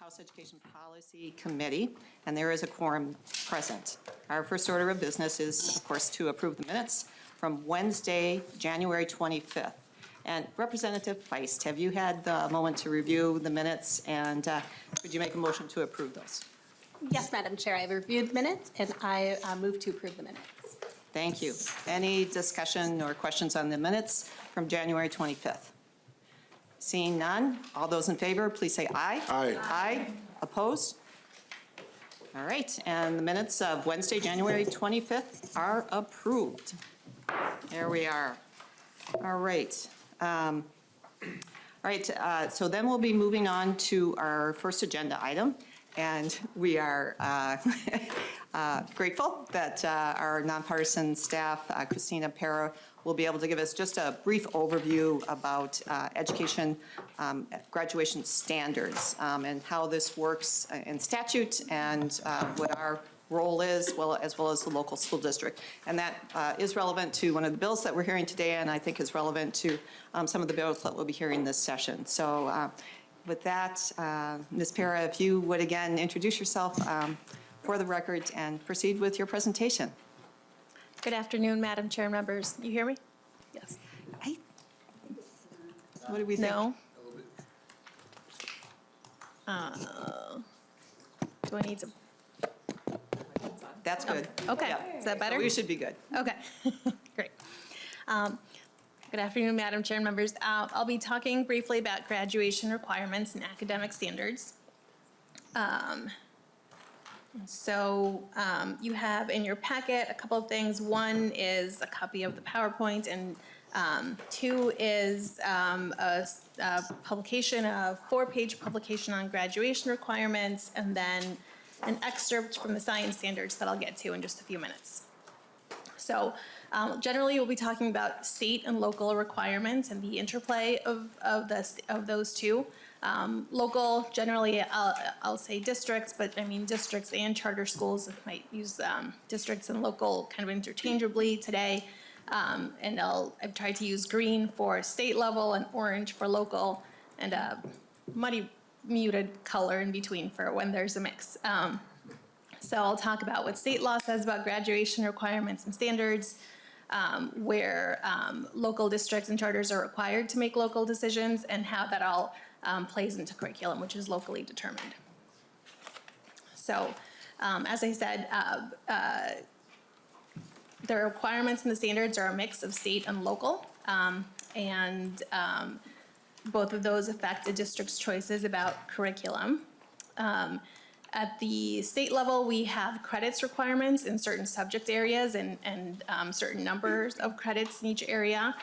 House Education Policy Committee, and there is a quorum present. Our first order of business is, of course, to approve the minutes from Wednesday, January 25th. And Representative Feist, have you had the moment to review the minutes, and would you make a motion to approve those? Yes, Madam Chair, I have reviewed the minutes, and I move to approve the minutes. Thank you. Any discussion or questions on the minutes from January 25th? Seeing none, all those in favor, please say aye. Aye. Aye. Opposed? All right, and the minutes of Wednesday, January 25th are approved. There we are. All right. So then we'll be moving on to our first agenda item, and we are grateful that our nonpartisan staff, Christina Pryor, will be able to give us just a brief overview about education graduation standards and how this works in statute and what our role is, as well as the local school district. And that is relevant to one of the bills that we're hearing today, and I think is relevant to some of the bills that we'll be hearing this session. So with that, Ms. Pryor, if you would again introduce yourself for the record and proceed with your presentation. Good afternoon, Madam Chair and members. You hear me? Yes. What do we think? No? Do I need to? That's good. Okay. Yeah. Is that better? We should be good. Okay. Great. Good afternoon, Madam Chair and members. I'll be talking briefly about graduation requirements and academic standards. You have in your packet a couple of things. One is a copy of the PowerPoint, and two is a publication, a 4-page publication on graduation requirements, and then an excerpt from the science standards that I'll get to in just a few minutes. So generally, we'll be talking about state and local requirements and the interplay of those two. Local, generally, I'll say districts, but I mean districts and charter schools might use districts and local kind of interchangeably today. And I've tried to use green for state level and orange for local, and a muddy muted color in between for when there's a mix. So I'll talk about what state law says about graduation requirements and standards, where local districts and charters are required to make local decisions, and how that all plays into curriculum, which is locally determined. So, as I said, the requirements and the standards are a mix of state and local, and both of those affect a district's choices about curriculum. At the state level, we have credits requirements in certain subject areas and certain numbers of credits in each area.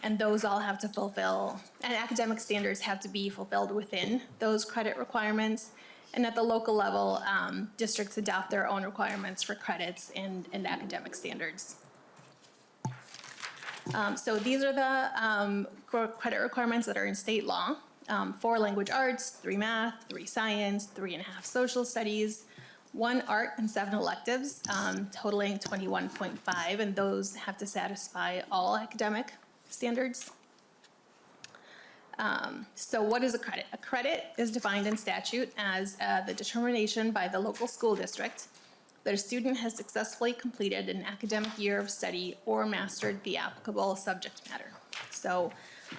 And those all have to fulfill, and academic standards have to be fulfilled within those credit requirements. And at the local level, districts adopt their own requirements for credits and academic standards. So these are the credit requirements that are in state law. 4 language arts, 3 math, 3 science, 3.5 social studies, 1 art, and 7 electives, totaling 21.5, and those have to satisfy all academic standards. So what is a credit? A credit is defined in statute as the determination by the local school district that a student has successfully completed an academic year of study or mastered the applicable subject matter. So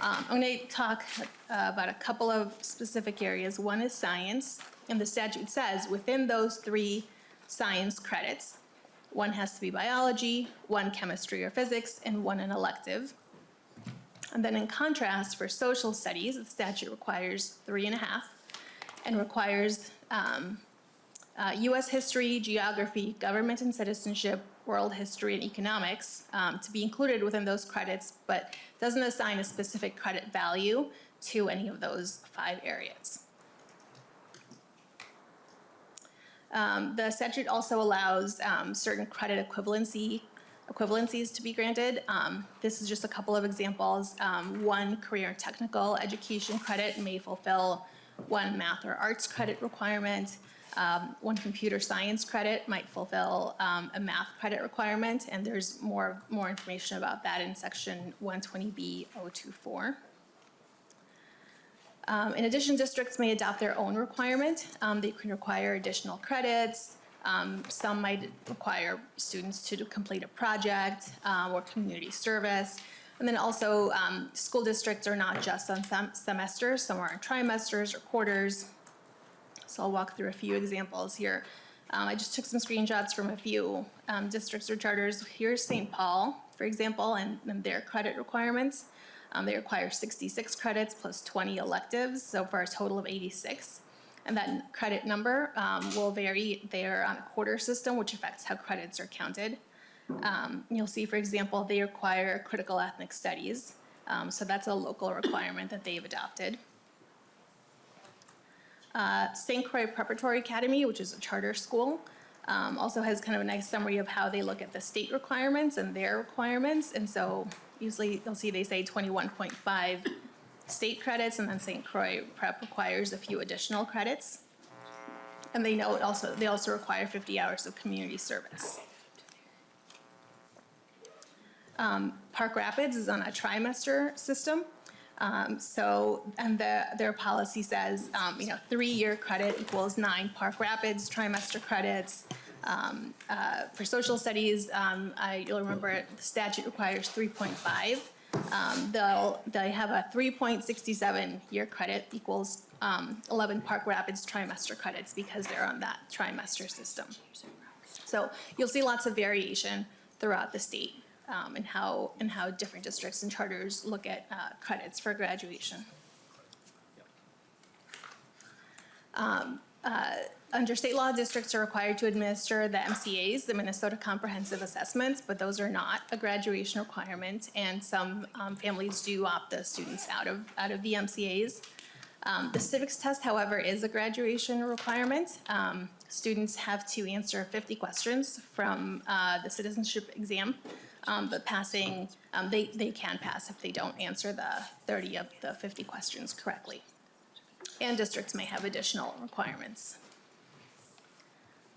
I'm going to talk about a couple of specific areas. One is science, and the statute says within those 3 science credits, 1 has to be biology, 1 chemistry or physics, and 1 an elective. And then in contrast, for social studies, the statute requires 3.5 and requires U.S. history, geography, government and citizenship, world history, and economics to be included within those credits, but doesn't assign a specific credit value to any of those 5 areas. The statute also allows certain credit equivalencies to be granted. This is just a couple of examples. 1 career and technical education credit may fulfill 1 math or arts credit requirement. 1 computer science credit might fulfill a math credit requirement, and there's more information about that in section 120B.024. In addition, districts may adopt their own requirement. They can require additional credits. Some might require students to complete a project or community service. And then also, school districts are not just on semesters. Some are on trimesters or quarters. So I'll walk through a few examples here. I just took some screenshots from a few districts or charters. Here's St. Paul, for example, and their credit requirements. They require 66 credits plus 20 electives, so for a total of 86. And that credit number will vary. They're on a quarter system, which affects how credits are counted. You'll see, for example, they require critical ethnic studies. So that's a local requirement that they've adopted. St. Croix Preparatory Academy, which is a charter school, also has kind of a nice summary of how they look at the state requirements and their requirements. And so usually you'll see they say 21.5 state credits, and then St. Croix Prep requires a few additional credits. And they also require 50 hours of community service. Park Rapids is on a trimester system. Their policy says, 3-year credit equals 9 Park Rapids trimester credits. For social studies, you'll remember the statute requires 3.5. They have a 3.67 year credit equals 11 Park Rapids trimester credits because they're on that trimester system. So you'll see lots of variation throughout the state in how different districts and charters look at credits for graduation. Under state law, districts are required to administer the MCAs, the Minnesota Comprehensive Assessments, but those are not a graduation requirement, and some families do opt the students out of the MCAs. The civics test, however, is a graduation requirement. Students have to answer 50 questions from the citizenship exam, but passing, they can pass if they don't answer the 30 of the 50 questions correctly. And districts may have additional requirements.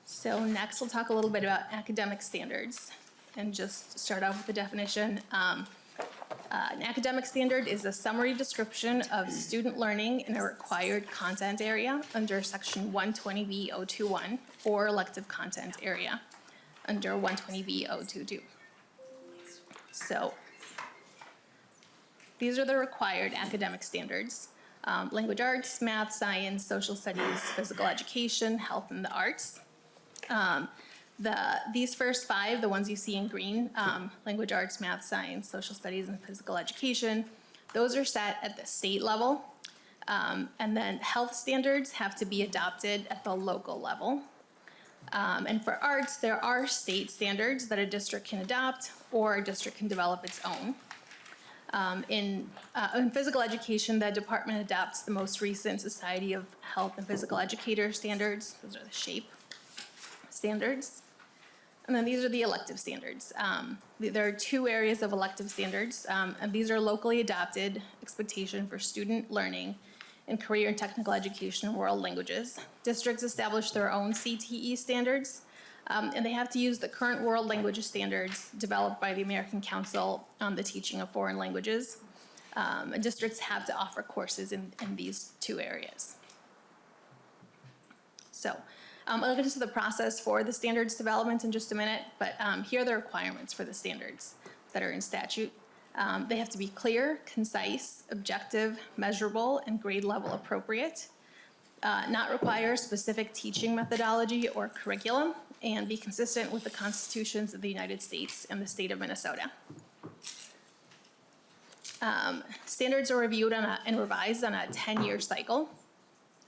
So next, we'll talk a little bit about academic standards and just start off with the definition. An academic standard is a summary description of student learning in a required content area under section 120B.021 or elective content area under 120B.022. So these are the required academic standards. Language arts, math, science, social studies, physical education, health, and the arts. These first 5, the ones you see in green, language arts, math, science, social studies, and physical education, those are set at the state level. And then health standards have to be adopted at the local level. And for arts, there are state standards that a district can adopt or a district can develop its own. In physical education, the department adopts the most recent Society of Health and Physical Educators standards. Those are the SHAPE standards. And then these are the elective standards. There are 2 areas of elective standards, and these are locally adopted expectation for student learning in career and technical education and world languages. Districts establish their own CTE standards, and they have to use the current world language standards developed by the American Council on the Teaching of Foreign Languages. And districts have to offer courses in these 2 areas. So I'll get into the process for the standards development in just a minute, but here are the requirements for the standards that are in statute. They have to be clear, concise, objective, measurable, and grade level appropriate. Not require specific teaching methodology or curriculum, and be consistent with the constitutions of the United States and the state of Minnesota. Standards are reviewed and revised on a 10-year cycle.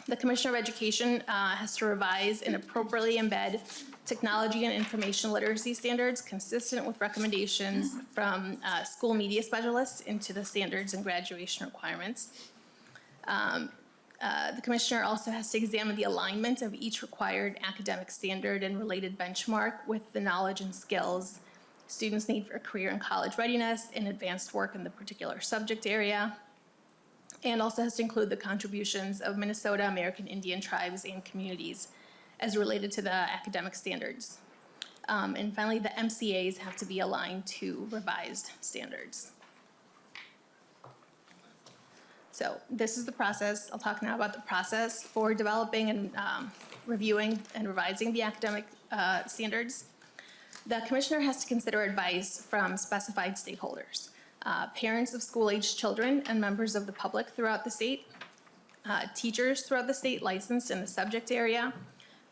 The Commissioner of Education has to revise and appropriately embed technology and information literacy standards consistent with recommendations from school media specialists into the standards and graduation requirements. The Commissioner also has to examine the alignment of each required academic standard and related benchmark with the knowledge and skills students need for career and college readiness and advanced work in the particular subject area, and also has to include the contributions of Minnesota, American Indian tribes, and communities as related to the academic standards. And finally, the MCAs have to be aligned to revised standards. So this is the process. I'll talk now about the process for developing and reviewing and revising the academic standards. The commissioner has to consider advice from specified stakeholders, parents of school-aged children and members of the public throughout the state, teachers throughout the state licensed in the subject area,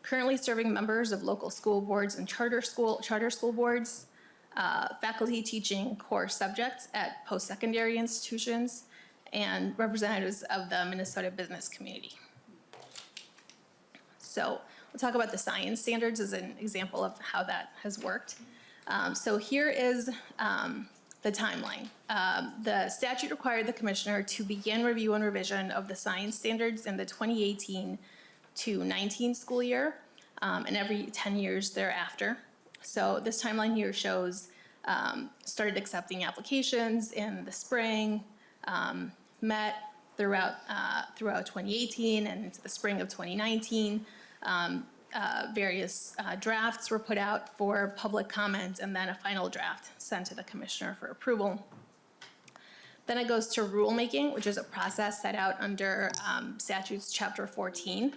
currently serving members of local school boards and charter school boards, faculty teaching core subjects at post-secondary institutions, and representatives of the Minnesota business community. So we'll talk about the science standards as an example of how that has worked. So here is the timeline. The statute required the commissioner to begin review and revision of the science standards in the 2018 to 19 school year, and every 10 years thereafter. So this timeline here shows started accepting applications in the spring, met throughout 2018 and into the spring of 2019. Various drafts were put out for public comment, and then a final draft sent to the commissioner for approval. Then it goes to rulemaking, which is a process set out under statutes chapter 14,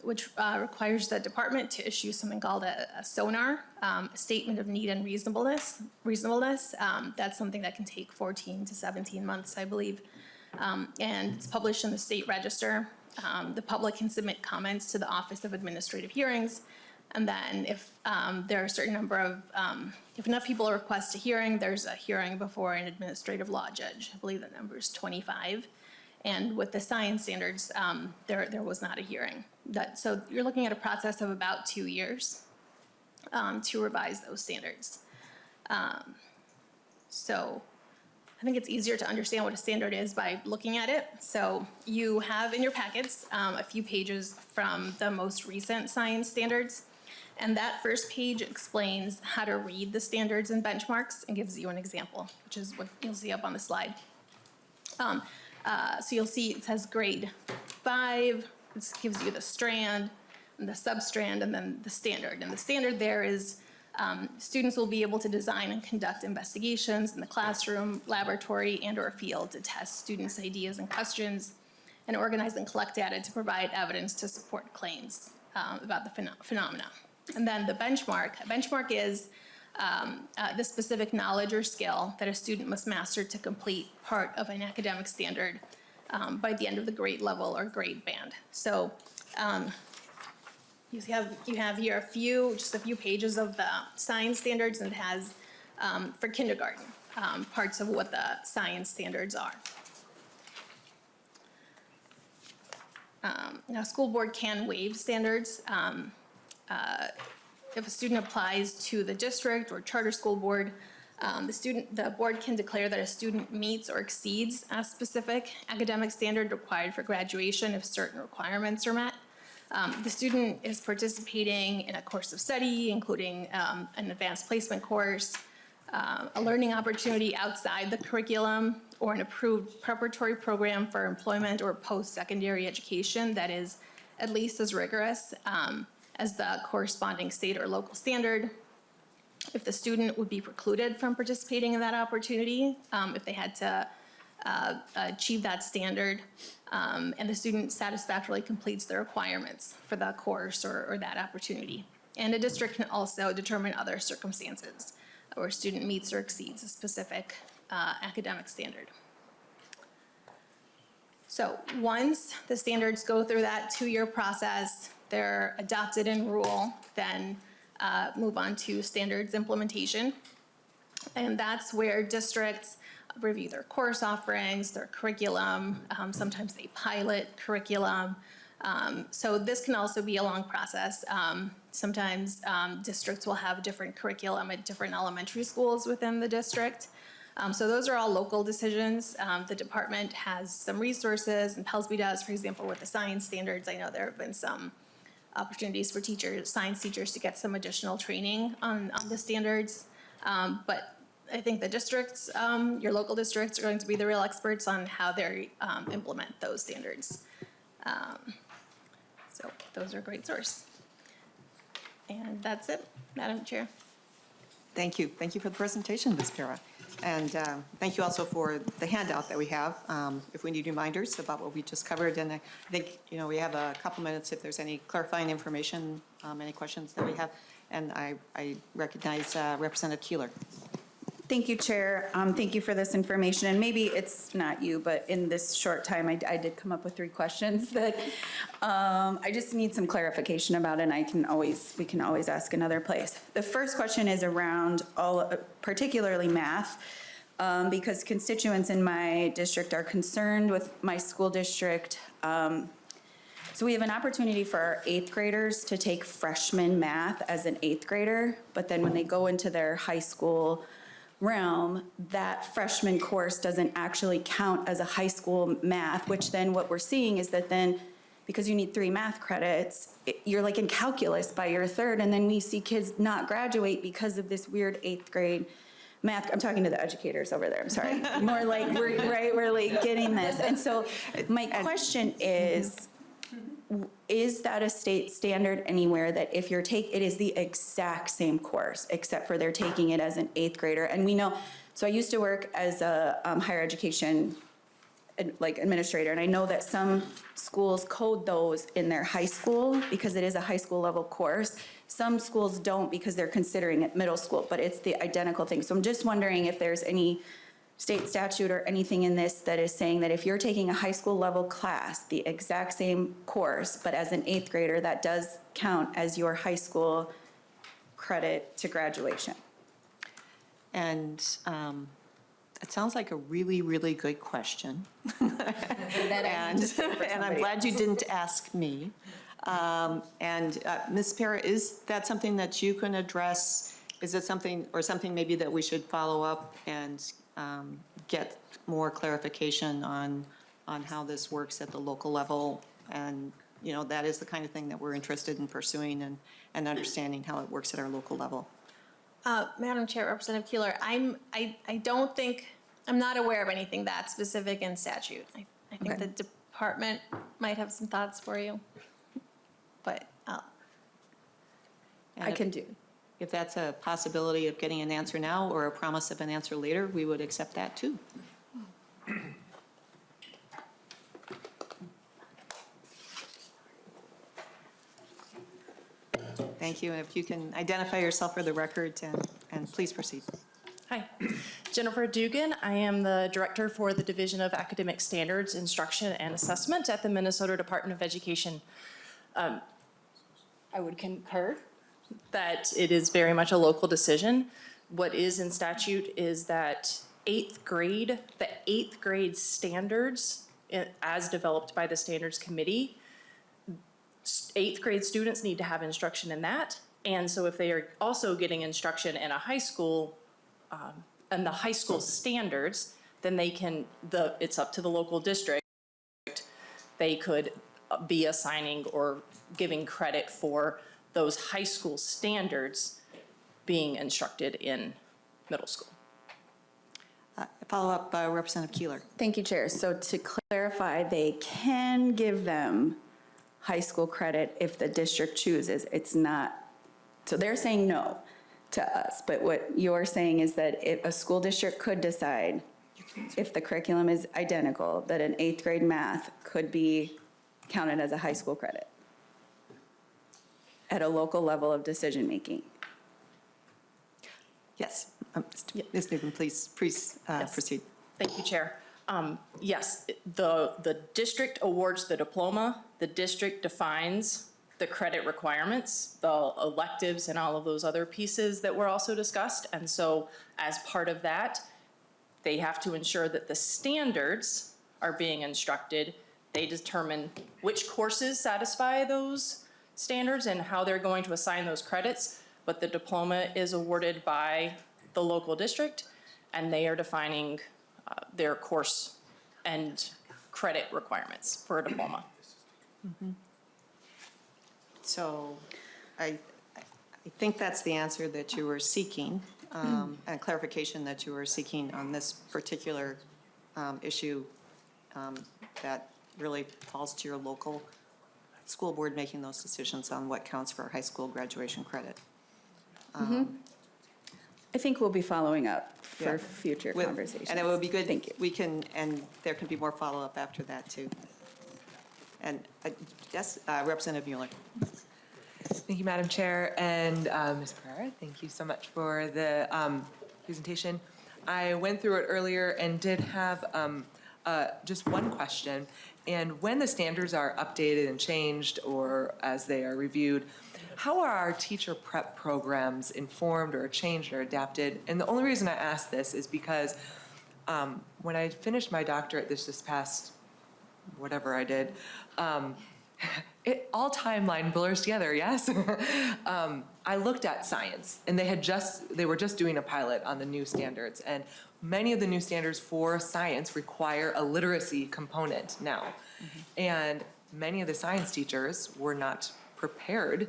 which requires the department to issue something called a SONAR, a statement of need and reasonableness. That's something that can take 14 to 17 months, I believe. And it's published in the state register. The public can submit comments to the Office of Administrative Hearings. And then if there are a certain number of, if enough people request a hearing, there's a hearing before an administrative law judge. I believe the number is 25. And with the science standards, there was not a hearing. So you're looking at a process of about 2 years to revise those standards. So I think it's easier to understand what a standard is by looking at it. So you have in your packets a few pages from the most recent science standards. And that first page explains how to read the standards and benchmarks and gives you an example, which is what you'll see up on the slide. So you'll see it says grade 5. This gives you the strand, and the substrand, and then the standard. And the standard there is students will be able to design and conduct investigations in the classroom, laboratory, and/or field to test students' ideas and questions, and organize and collect data to provide evidence to support claims about the phenomena. And then the benchmark. A benchmark is the specific knowledge or skill that a student must master to complete part of an academic standard by the end of the grade level or grade band. So you have here just a few pages of the science standards, and it has for kindergarten parts of what the science standards are. Now, school board can waive standards. If a student applies to the district or charter school board, the board can declare that a student meets or exceeds a specific academic standard required for graduation if certain requirements are met. The student is participating in a course of study, including an advanced placement course, a learning opportunity outside the curriculum, or an approved preparatory program for employment or post-secondary education that is at least as rigorous as the corresponding state or local standard. If the student would be precluded from participating in that opportunity, if they had to achieve that standard, and the student satisfactorily completes the requirements for the course or that opportunity. And a district can also determine other circumstances where a student meets or exceeds a specific academic standard. So once the standards go through that 2-year process, they're adopted in rule, then move on to standards implementation. And that's where districts review their course offerings, their curriculum, sometimes they pilot curriculum. So this can also be a long process. Sometimes districts will have different curriculum at different elementary schools within the district. So those are all local decisions. The department has some resources, and Pelsby does, for example, with the science standards. I know there have been some opportunities for science teachers to get some additional training on the standards. But I think the districts, your local districts, are going to be the real experts on how they implement those standards. So those are a great source. And that's it, Madam Chair. Thank you. Thank you for the presentation, Ms. Para. And thank you also for the handout that we have, if we need reminders about what we just covered. And I think, we have a couple minutes if there's any clarifying information, any questions that we have. And I recognize Representative Keeler. Thank you, Chair. Thank you for this information. And maybe it's not you, but in this short time, I did come up with 3 questions that I just need some clarification about, and we can always ask another place. The first question is around particularly math, because constituents in my district are concerned with my school district. So we have an opportunity for our 8th graders to take freshman math as an 8th grader, but then when they go into their high school realm, that freshman course doesn't actually count as a high school math, which then what we're seeing is that then, because you need 3 math credits, you're like in calculus by your 3rd, and then we see kids not graduate because of this weird 8th grade math. I'm talking to the educators over there, I'm sorry. More like, we're like getting this. And so my question is that a state standard anywhere that if you're it is the exact same course, except for they're taking it as an 8th grader? And we know, so I used to work as a higher education administrator, and I know that some schools code those in their high school because it is a high school level course. Some schools don't because they're considering it middle school, but it's the identical thing. So I'm just wondering if there's any state statute or anything in this that is saying that if you're taking a high school level class, the exact same course, but as an 8th grader, that does count as your high school credit to graduation. And it sounds like a really, really good question. And I'm glad you didn't ask me. And Ms. Para, is that something that you can address? Is it something maybe that we should follow up and get more clarification on how this works at the local level? And, that is the kind of thing that we're interested in pursuing and understanding how it works at our local level. Madam Chair, Representative Keeler, I'm not aware of anything that specific in statute. I think Okay. the department might have some thoughts for you, but I can do. If that's a possibility of getting an answer now or a promise of an answer later, we would accept that too. Thank you. And if you can identify yourself for the record and please proceed. Hi, Jennifer Dugan. I am the Director for the Division of Academic Standards, Instruction, and Assessment at the Minnesota Department of Education. I would concur that it is very much a local decision. What is in statute is that the 8th grade standards, as developed by the Standards Committee, 8th grade students need to have instruction in that. And so if they are also getting instruction in a high school, and the high school standards, then it's up to the local district. They could be assigning or giving credit for those high school standards being instructed in middle school. Follow up, Representative Keeler. Thank you, Chair. So to clarify, they can give them high school credit if the district chooses. It's not, so they're saying no to us, but what you're saying is that if a school district could decide, if the curriculum is identical, that an 8th grade math could be counted as a high school credit at a local level of decision-making. Yes. Ms. Newman, please Yes. proceed. Thank you, Chair. Yes, the district awards the diploma. The district defines the credit requirements, the electives, and all of those other pieces that were also discussed. And so as part of that, they have to ensure that the standards are being instructed. They determine which courses satisfy those standards and how they're going to assign those credits. But the diploma is awarded by the local district, and they are defining their course and credit requirements for a diploma. Mm-hmm. So I think that's the answer that you were seeking, and clarification that you were seeking on this particular issue that really falls to your local school board making those decisions on what counts for high school graduation credit. I think we'll be following up Yeah. for future With- conversations. And it would be good. Thank you. We can, and there can be more follow-up after that, too. And, yes, Representative Mueller. Thank you, Madam Chair, and Ms. Pryor, thank you so much for the presentation. I went through it earlier and did have just one question. And when the standards are updated and changed, or as they are reviewed, how are our teacher prep programs informed or changed or adapted? And the only reason I ask this is because when I finished my doctorate this past, whatever I did, it all timeline blurs together, yes? I looked at science, and they were just doing a pilot on the new standards, and many of the new standards for science require a literacy component now. And many of the science teachers were not prepared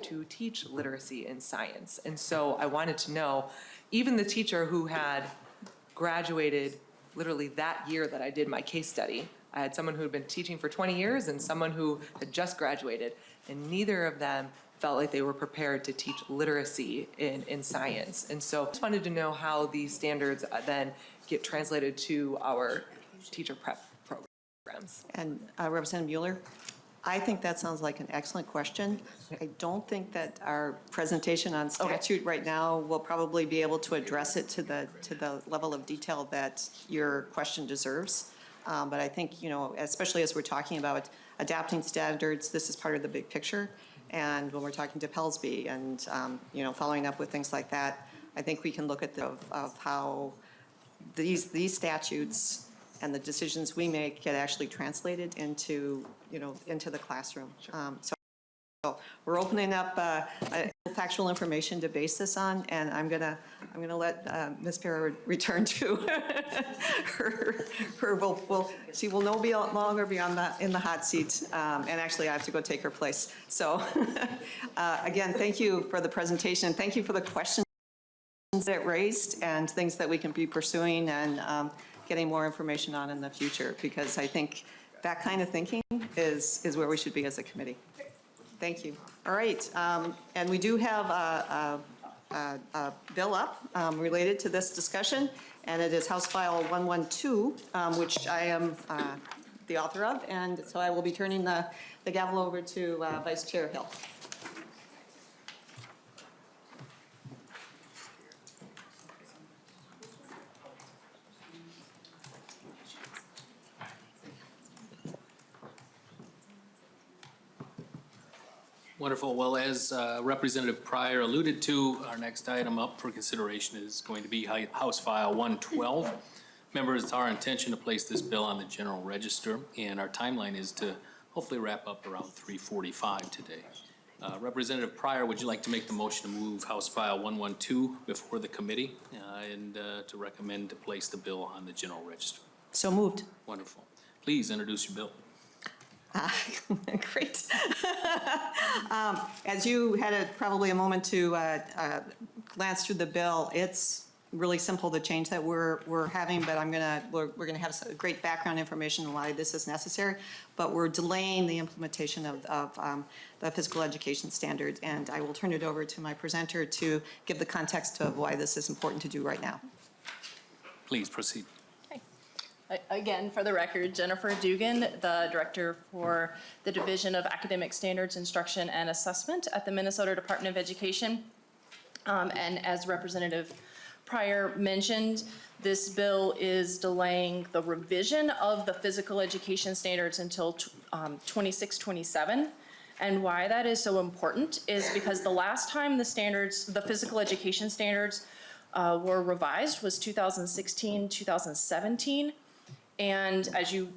to teach literacy in science. And so I wanted to know, even the teacher who had graduated literally that year that I did my case study, I had someone who had been teaching for 20 years and someone who had just graduated, and neither of them felt like they were prepared to teach literacy in science. And so I just wanted to know how these standards then get translated to our teacher prep programs. And Representative Mueller, I think that sounds like an excellent question. I don't think that our presentation on statute right now will probably be able to address it to the level of detail that your question deserves. But I think, you know, especially as we're talking about adapting standards, this is part of the big picture. And when we're talking to Pelsby and, you know, following up with things like that, I think we can look at of how these statutes and the decisions we make get actually translated into, you know, into the classroom. So we're opening up factual information to base this on, and I'm gonna let Ms. Pryor return to her. She will no longer be in the hot seat, and actually I have to go take her place. So again, thank you for the presentation. Thank you for the questions that it raised and things that we can be pursuing and getting more information on in the future, because I think that kind of thinking is where we should be as a committee. Thank you. All right, and we do have a bill up related to this discussion, and it is House File 112, which I am the author of, and so I will be turning the gavel over to Vice Chair Hill. Wonderful. Well, as Representative Pryor alluded to, our next item up for consideration is going to be House File 112. Members, it's our intention to place this bill on the General Register, and our timeline is to hopefully wrap up around 3:45 today. Representative Pryor, would you like to make the motion to move House File 112 before the committee and to recommend to place the bill on the General Register? So moved. Wonderful. Please introduce your bill. Great. As you had probably a moment to glance through the bill, it's really simple, the change that we're having, but we're gonna have some great background information on why this is necessary, but we're delaying the implementation of the physical education standard, and I will turn it over to my presenter to give the context of why this is important to do right now. Please proceed. Again, for the record, Jennifer Dugan, the Director for the Division of Academic Standards, Instruction, and Assessment at the Minnesota Department of Education. And as Representative Pryor mentioned, this bill is delaying the revision of the physical education standards until 26-27. And why that is so important is because the last time the physical education standards were revised was 2016, 2017. And as you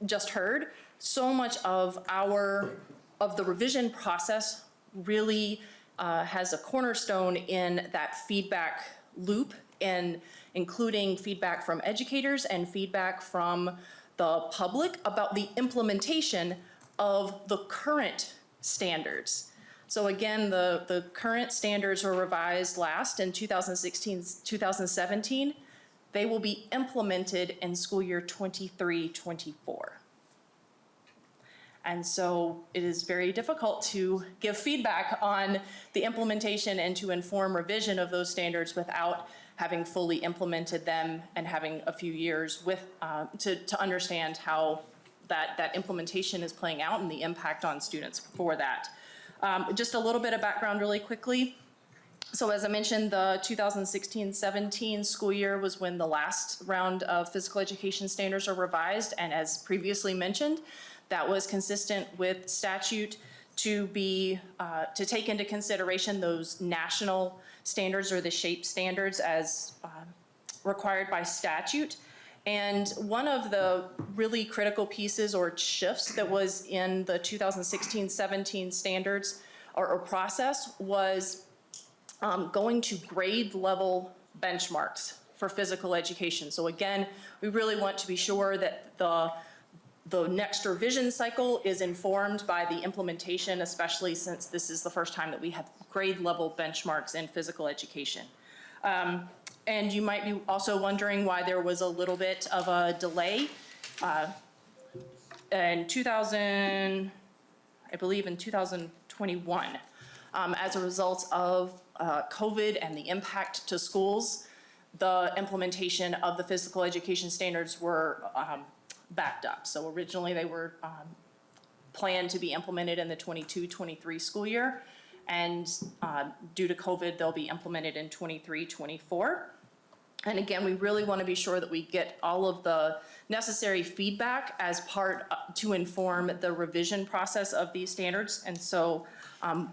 just heard, so much of the revision process really has a cornerstone in that feedback loop, and including feedback from educators and feedback from the public about the implementation of the current standards. So again, the current standards were revised last in 2016, 2017. They will be implemented in school year 23-24. And so it is very difficult to give feedback on the implementation and to inform revision of those standards without having fully implemented them and having a few years with, to understand how that implementation is playing out and the impact on students for that. Just a little bit of background really quickly. So as I mentioned, the 2016-17 school year was when the last round of physical education standards are revised. And as previously mentioned, that was consistent with statute to be, to take into consideration those national standards or the SHAPE standards as required by statute. And one of the really critical pieces or shifts that was in the 2016-17 standards or process was going to grade level benchmarks for physical education. So again, we really want to be sure that the next revision cycle is informed by the implementation, especially since this is the first time that we have grade level benchmarks in physical education. And you might be also wondering why there was a little bit of a delay. In 2000, I believe in 2021, as a result of COVID and the impact to schools, the implementation of the physical education standards were backed up. So originally they were planned to be implemented in the 22-23 school year. And due to COVID, they'll be implemented in 23-24. And again, we really want to be sure that we get all of the necessary feedback as part to inform the revision process of these standards. And so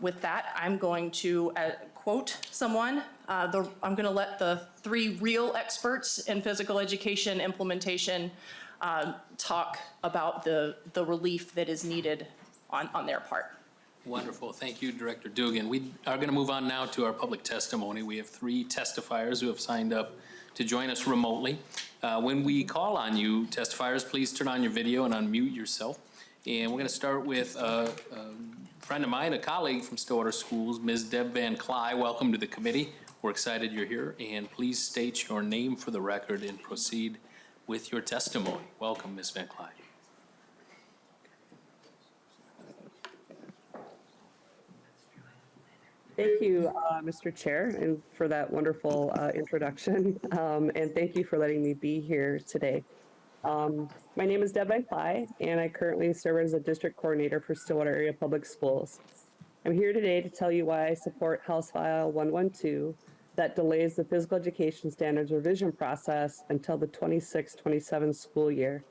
with that, I'm going to quote someone. I'm going to let the three real experts in physical education implementation talk about the relief that is needed on their part. Wonderful. Thank you, Director Dugan. We are going to move on now to our public testimony. We have 3 testifiers who have signed up to join us remotely. When we call on you, testifiers, please turn on your video and unmute yourself. And we're going to start with a friend of mine, a colleague from Stillwater Schools, Ms. Deb Van Cly. Welcome to the committee. We're excited you're here. And please state your name for the record and proceed with your testimony. Welcome, Ms. Van Cly. Thank you, Mr. Chair, and for that wonderful introduction. And thank you for letting me be here today. My name is Deb Van Cly, and I currently serve as a district coordinator for Stillwater Area Public Schools. I'm here today to tell you why I support House File 112 that delays the physical education standards revision process until the 26-27 school year.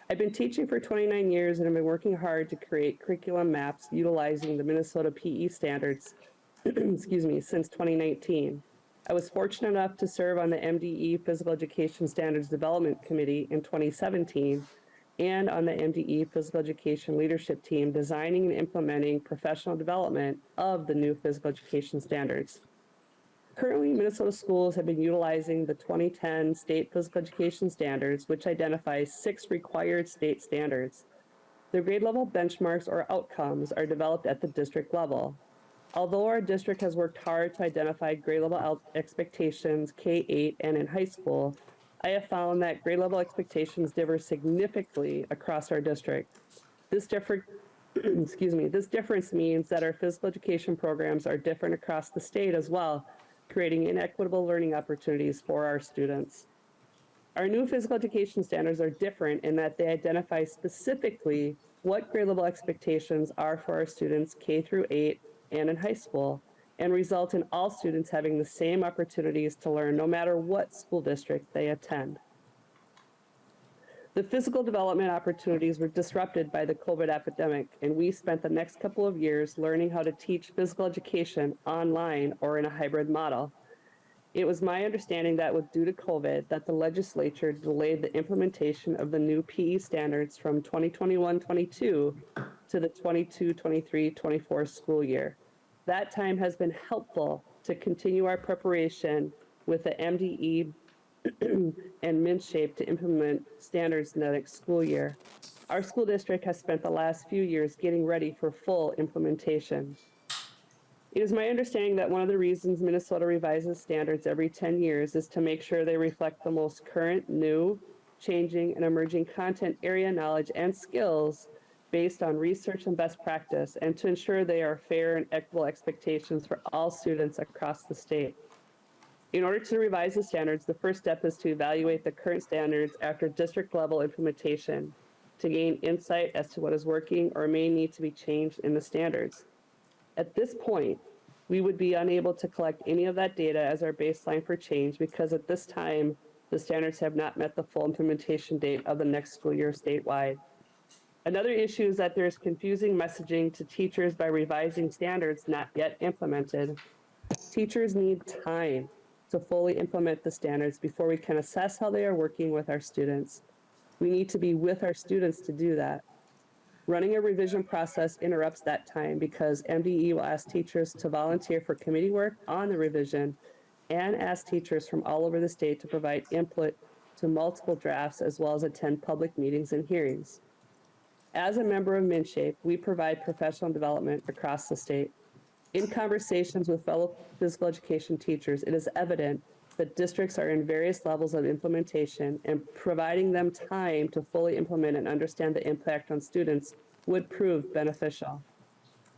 I've been teaching for 29 years and have been working hard to create curriculum maps utilizing the Minnesota PE standards excuse me, since 2019. I was fortunate enough to serve on the MDE Physical Education Standards Development Committee in 2017 and on the MDE Physical Education Leadership Team designing and implementing professional development of the new physical education standards. Currently, Minnesota schools have been utilizing the 2010 State Physical Education Standards, which identifies 6 required state standards. The grade level benchmarks or outcomes are developed at the district level. Although our district has worked hard to identify grade level expectations K-8 and in high school, I have found that grade level expectations differ significantly across our district. This this difference means that our physical education programs are different across the state as well, creating inequitable learning opportunities for our students. Our new physical education standards are different in that they identify specifically what grade level expectations are for our students K through 8 and in high school, and result in all students having the same opportunities to learn no matter what school district they attend. The physical development opportunities were disrupted by the COVID epidemic, and we spent the next couple of years learning how to teach physical education online or in a hybrid model. It was my understanding that due to COVID, that the legislature delayed the implementation of the new PE standards from 2021-22 to the 22-23-24 school year. That time has been helpful to continue our preparation with the MDE and MinShape to implement standards next school year. Our school district has spent the last few years getting ready for full implementation. It is my understanding that one of the reasons Minnesota revises standards every 10 years is to make sure they reflect the most current, new, changing, and emerging content area knowledge and skills based on research and best practice, and to ensure they are fair and equitable expectations for all students across the state. In order to revise the standards, the first step is to evaluate the current standards after district level implementation to gain insight as to what is working or may need to be changed in the standards. At this point, we would be unable to collect any of that data as our baseline for change because at this time, the standards have not met the full implementation date of the next school year statewide. Another issue is that there is confusing messaging to teachers by revising standards not yet implemented. Teachers need time to fully implement the standards before we can assess how they are working with our students. We need to be with our students to do that. Running a revision process interrupts that time because MDE will ask teachers to volunteer for committee work on the revision and ask teachers from all over the state to provide input to multiple drafts as well as attend public meetings and hearings. As a member of MnShape, we provide professional development across the state. In conversations with fellow physical education teachers, it is evident that districts are in various levels of implementation, and providing them time to fully implement and understand the impact on students would prove beneficial.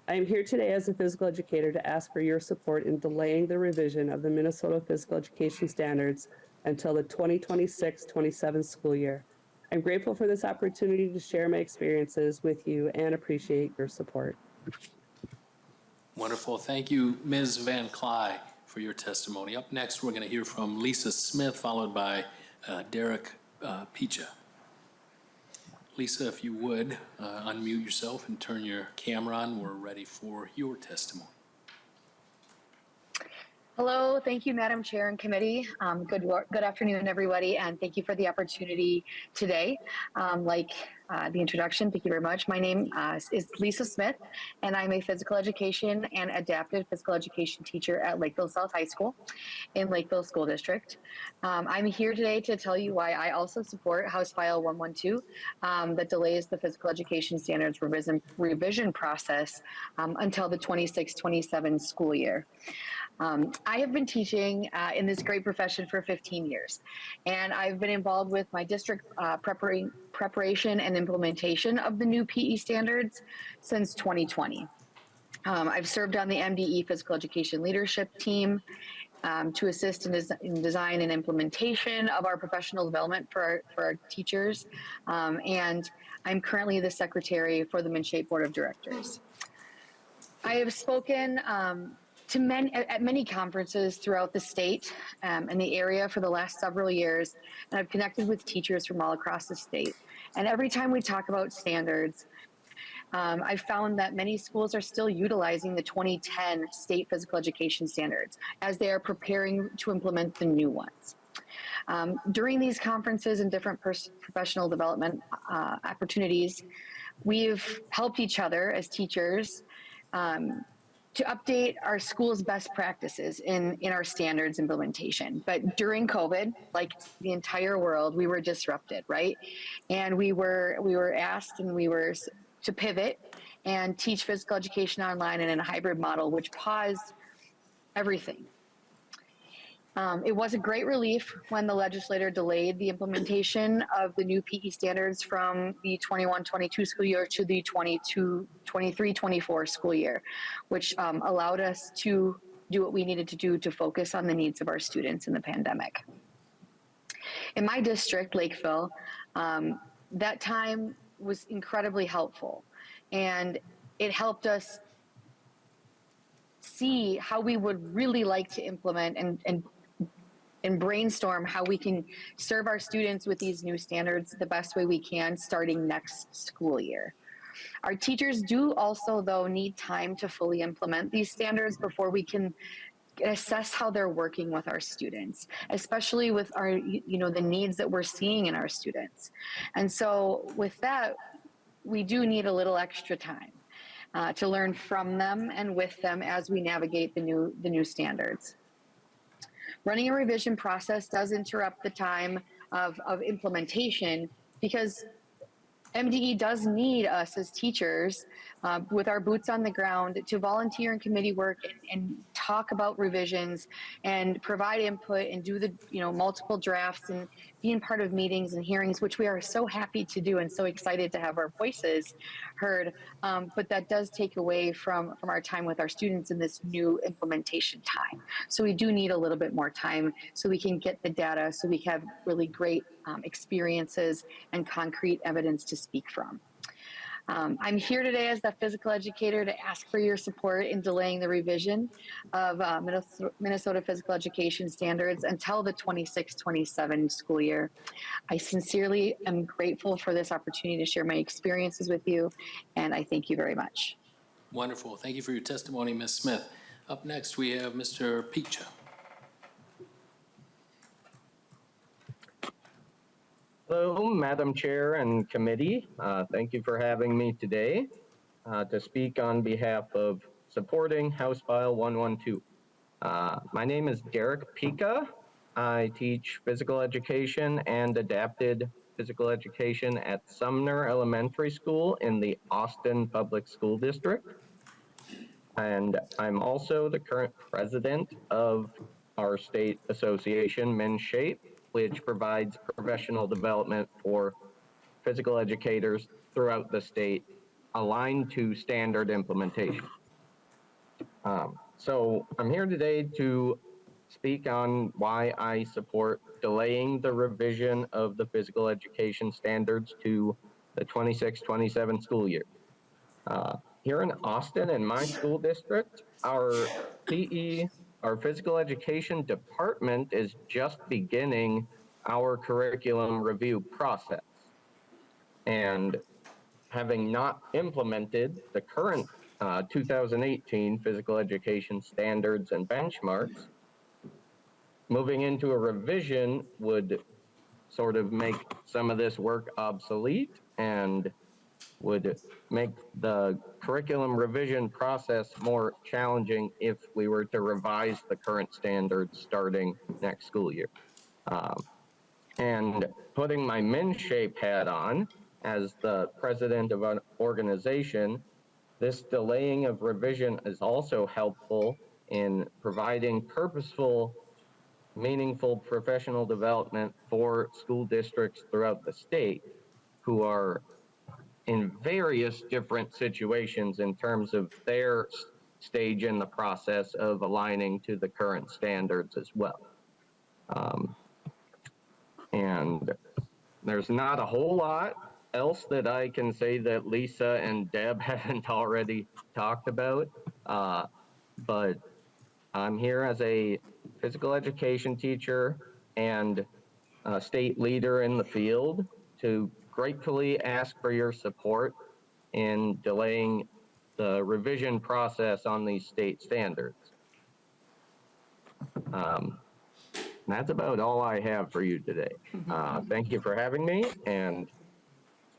I am here today as a physical educator to ask for your support in delaying the revision of the Minnesota Physical Education Standards until the 2026-27 school year. I'm grateful for this opportunity to share my experiences with you and appreciate your support. Wonderful. Thank you, Ms. Van Cly, for your testimony. Up next, we're going to hear from Lisa Smith, followed by Derek Picha. Lisa, if you would, unmute yourself and turn your camera on. We're ready for your testimony. Hello, thank you, Madam Chair and Committee. Good afternoon, everybody, and thank you for the opportunity today. Like the introduction, thank you very much. My name is Lisa Smith, and I'm a physical education and adaptive physical education teacher at Lakeville South High School in Lakeville School District. I'm here today to tell you why I also support House File 112 that delays the physical education standards revision process until the 26-27 school year. I have been teaching in this great profession for 15 years, and I've been involved with my district preparation and implementation of the new PE standards since 2020. I've served on the MDE Physical Education Leadership Team to assist in design and implementation of our professional development for our teachers, and I'm currently the secretary for the MnShape Board of Directors. I have spoken at many conferences throughout the state and the area for the last several years, and I've connected with teachers from all across the state. And every time we talk about standards, I've found that many schools are still utilizing the 2010 state physical education standards as they are preparing to implement the new ones. During these conferences and different professional development opportunities, we've helped each other as teachers to update our school's best practices in our standards implementation. But during COVID, like the entire world, we were disrupted, right? And we were asked and we were to pivot and teach physical education online and in a hybrid model, which paused everything. It was a great relief when the legislator delayed the implementation of the new PE standards from the 21-22 school year to the 23-24 school year, which allowed us to do what we needed to do to focus on the needs of our students in the pandemic. In my district, Lakeville, that time was incredibly helpful, and it helped us see how we would really like to implement and brainstorm how we can serve our students with these new standards the best way we can starting next school year. Our teachers do also, though, need time to fully implement these standards before we can assess how they're working with our students, especially with our, the needs that we're seeing in our students. And so with that, we do need a little extra time to learn from them and with them as we navigate the new standards. Running a revision process does interrupt the time of implementation because MDE does need us as teachers with our boots on the ground to volunteer in committee work and talk about revisions and provide input and do the multiple drafts and being part of meetings and hearings, which we are so happy to do and so excited to have our voices heard. But that does take away from our time with our students in this new implementation time. So we do need a little bit more time so we can get the data, so we have really great experiences and concrete evidence to speak from. I'm here today as the physical educator to ask for your support in delaying the revision of Minnesota physical education standards until the 26-27 school year. I sincerely am grateful for this opportunity to share my experiences with you, and I thank you very much. Wonderful. Thank you for your testimony, Ms. Smith. Up next, we have Mr. Picha. Hello, Madam Chair and committee. Thank you for having me today to speak on behalf of supporting House File 112. My name is Derek Pica. I teach physical education and adapted physical education at Sumner Elementary School in the Austin Public School District. And I'm also the current president of our state association, MnShape, which provides professional development for physical educators throughout the state, aligned to standard implementation. So I'm here today to speak on why I support delaying the revision of the physical education standards to the 26-27 school year. Here in Austin, in my school district, our PE, our physical education department is just beginning our curriculum review process. And having not implemented the current 2018 physical education standards and benchmarks, moving into a revision would sort of make some of this work obsolete and would make the curriculum revision process more challenging if we were to revise the current standards starting next school year. And putting my MnShape hat on as the president of an organization, this delaying of revision is also helpful in providing purposeful, meaningful professional development for school districts throughout the state who are in various different situations in terms of their stage in the process of aligning to the current standards as well. And there's not a whole lot else that I can say that Lisa and Deb haven't already talked about, but I'm here as a physical education teacher and a state leader in the field to gratefully ask for your support in delaying the revision process on these state standards. That's about all I have for you today. Thank you for having me. And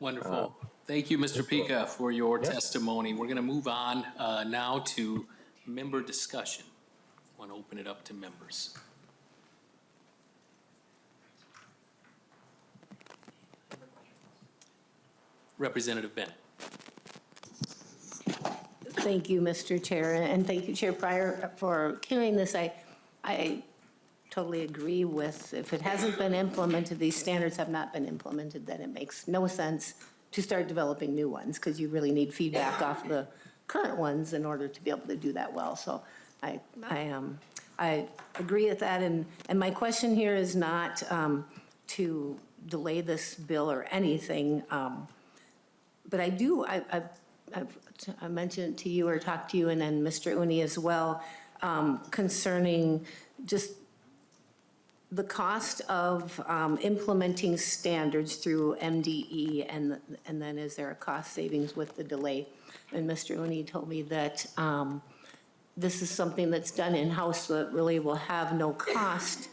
Wonderful. Thank you, Mr. Pica, for your testimony. We're going to move on now to member discussion. I want to open it up to members. Representative Bennett. Thank you, Mr. Chair, and thank you, Chair Pryor, for carrying this. I totally agree with, if it hasn't been implemented, these standards have not been implemented, then it makes no sense to start developing new ones, because you really need feedback off the current ones in order to be able to do that well. So I agree with that, and my question here is not to delay this bill or anything, but I mentioned it to you or talked to you, and then Mr. Uni as well, concerning just the cost of implementing standards through MDE, and then is there a cost savings with the delay? And Mr. Uni told me that this is something that's done in-house, so it really will have no cost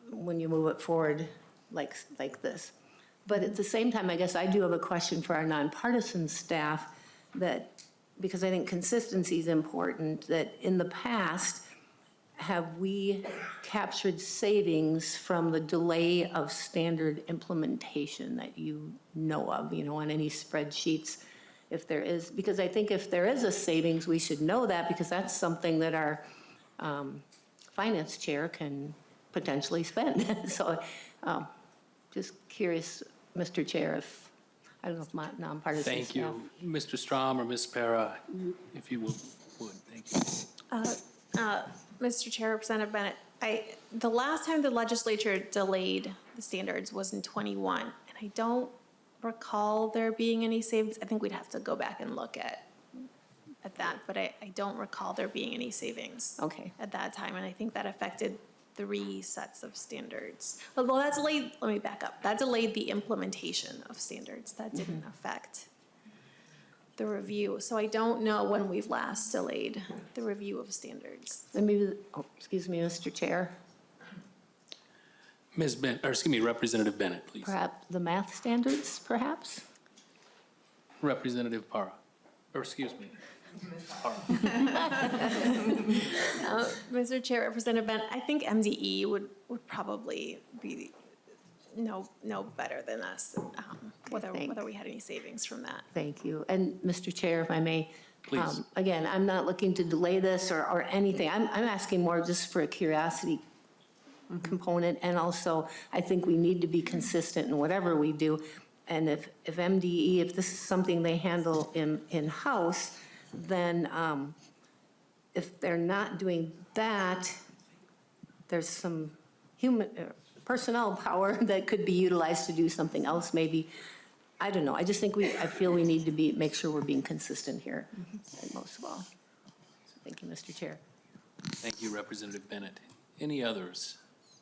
when you move it forward like this. But at the same time, I guess I do have a question for our nonpartisan staff, that, because I think consistency is important, that in the past, have we captured savings from the delay of standard implementation that you know of, on any spreadsheets, if there is? Because I think if there is a savings, we should know that, because that's something that our finance chair can potentially spend. So Just curious, Mr. Chair, if, I don't know if my nonpartisan Thank staff. you. Mr. Strom or Ms. Para, if you would, thank you. Mr. Chair, Representative Bennett, the last time the legislature delayed the standards was in '21, and I don't recall there being any savings. I think we'd have to go back and look at that, but I don't recall there being any savings. Okay. At that time, and I think that affected 3 sets of standards. Well, that delayed, let me back up. That delayed the implementation of standards. That didn't affect the review. So I don't know when we've last delayed the review of standards. And maybe, excuse me, Mr. Chair, Ms. Bennett, or excuse me, Representative Bennett, please. perhaps the math standards, perhaps? Representative Para, or excuse me. Para. Mr. Chair, Representative Bennett, I think MDE would probably be no better than us, whether we had any savings from that. Thank you. And Mr. Chair, if I may. Please. Again, I'm not looking to delay this or anything. I'm asking more just for a curiosity component. And also, I think we need to be consistent in whatever we do. And if MDE, if this is something they handle in-house, then if they're not doing that, there's some human, personnel power that could be utilized to do something else, maybe. I don't know. I just think I feel we need to make sure we're being consistent here, most of all. Thank you, Mr. Chair. Thank you, Representative Bennett. Any others?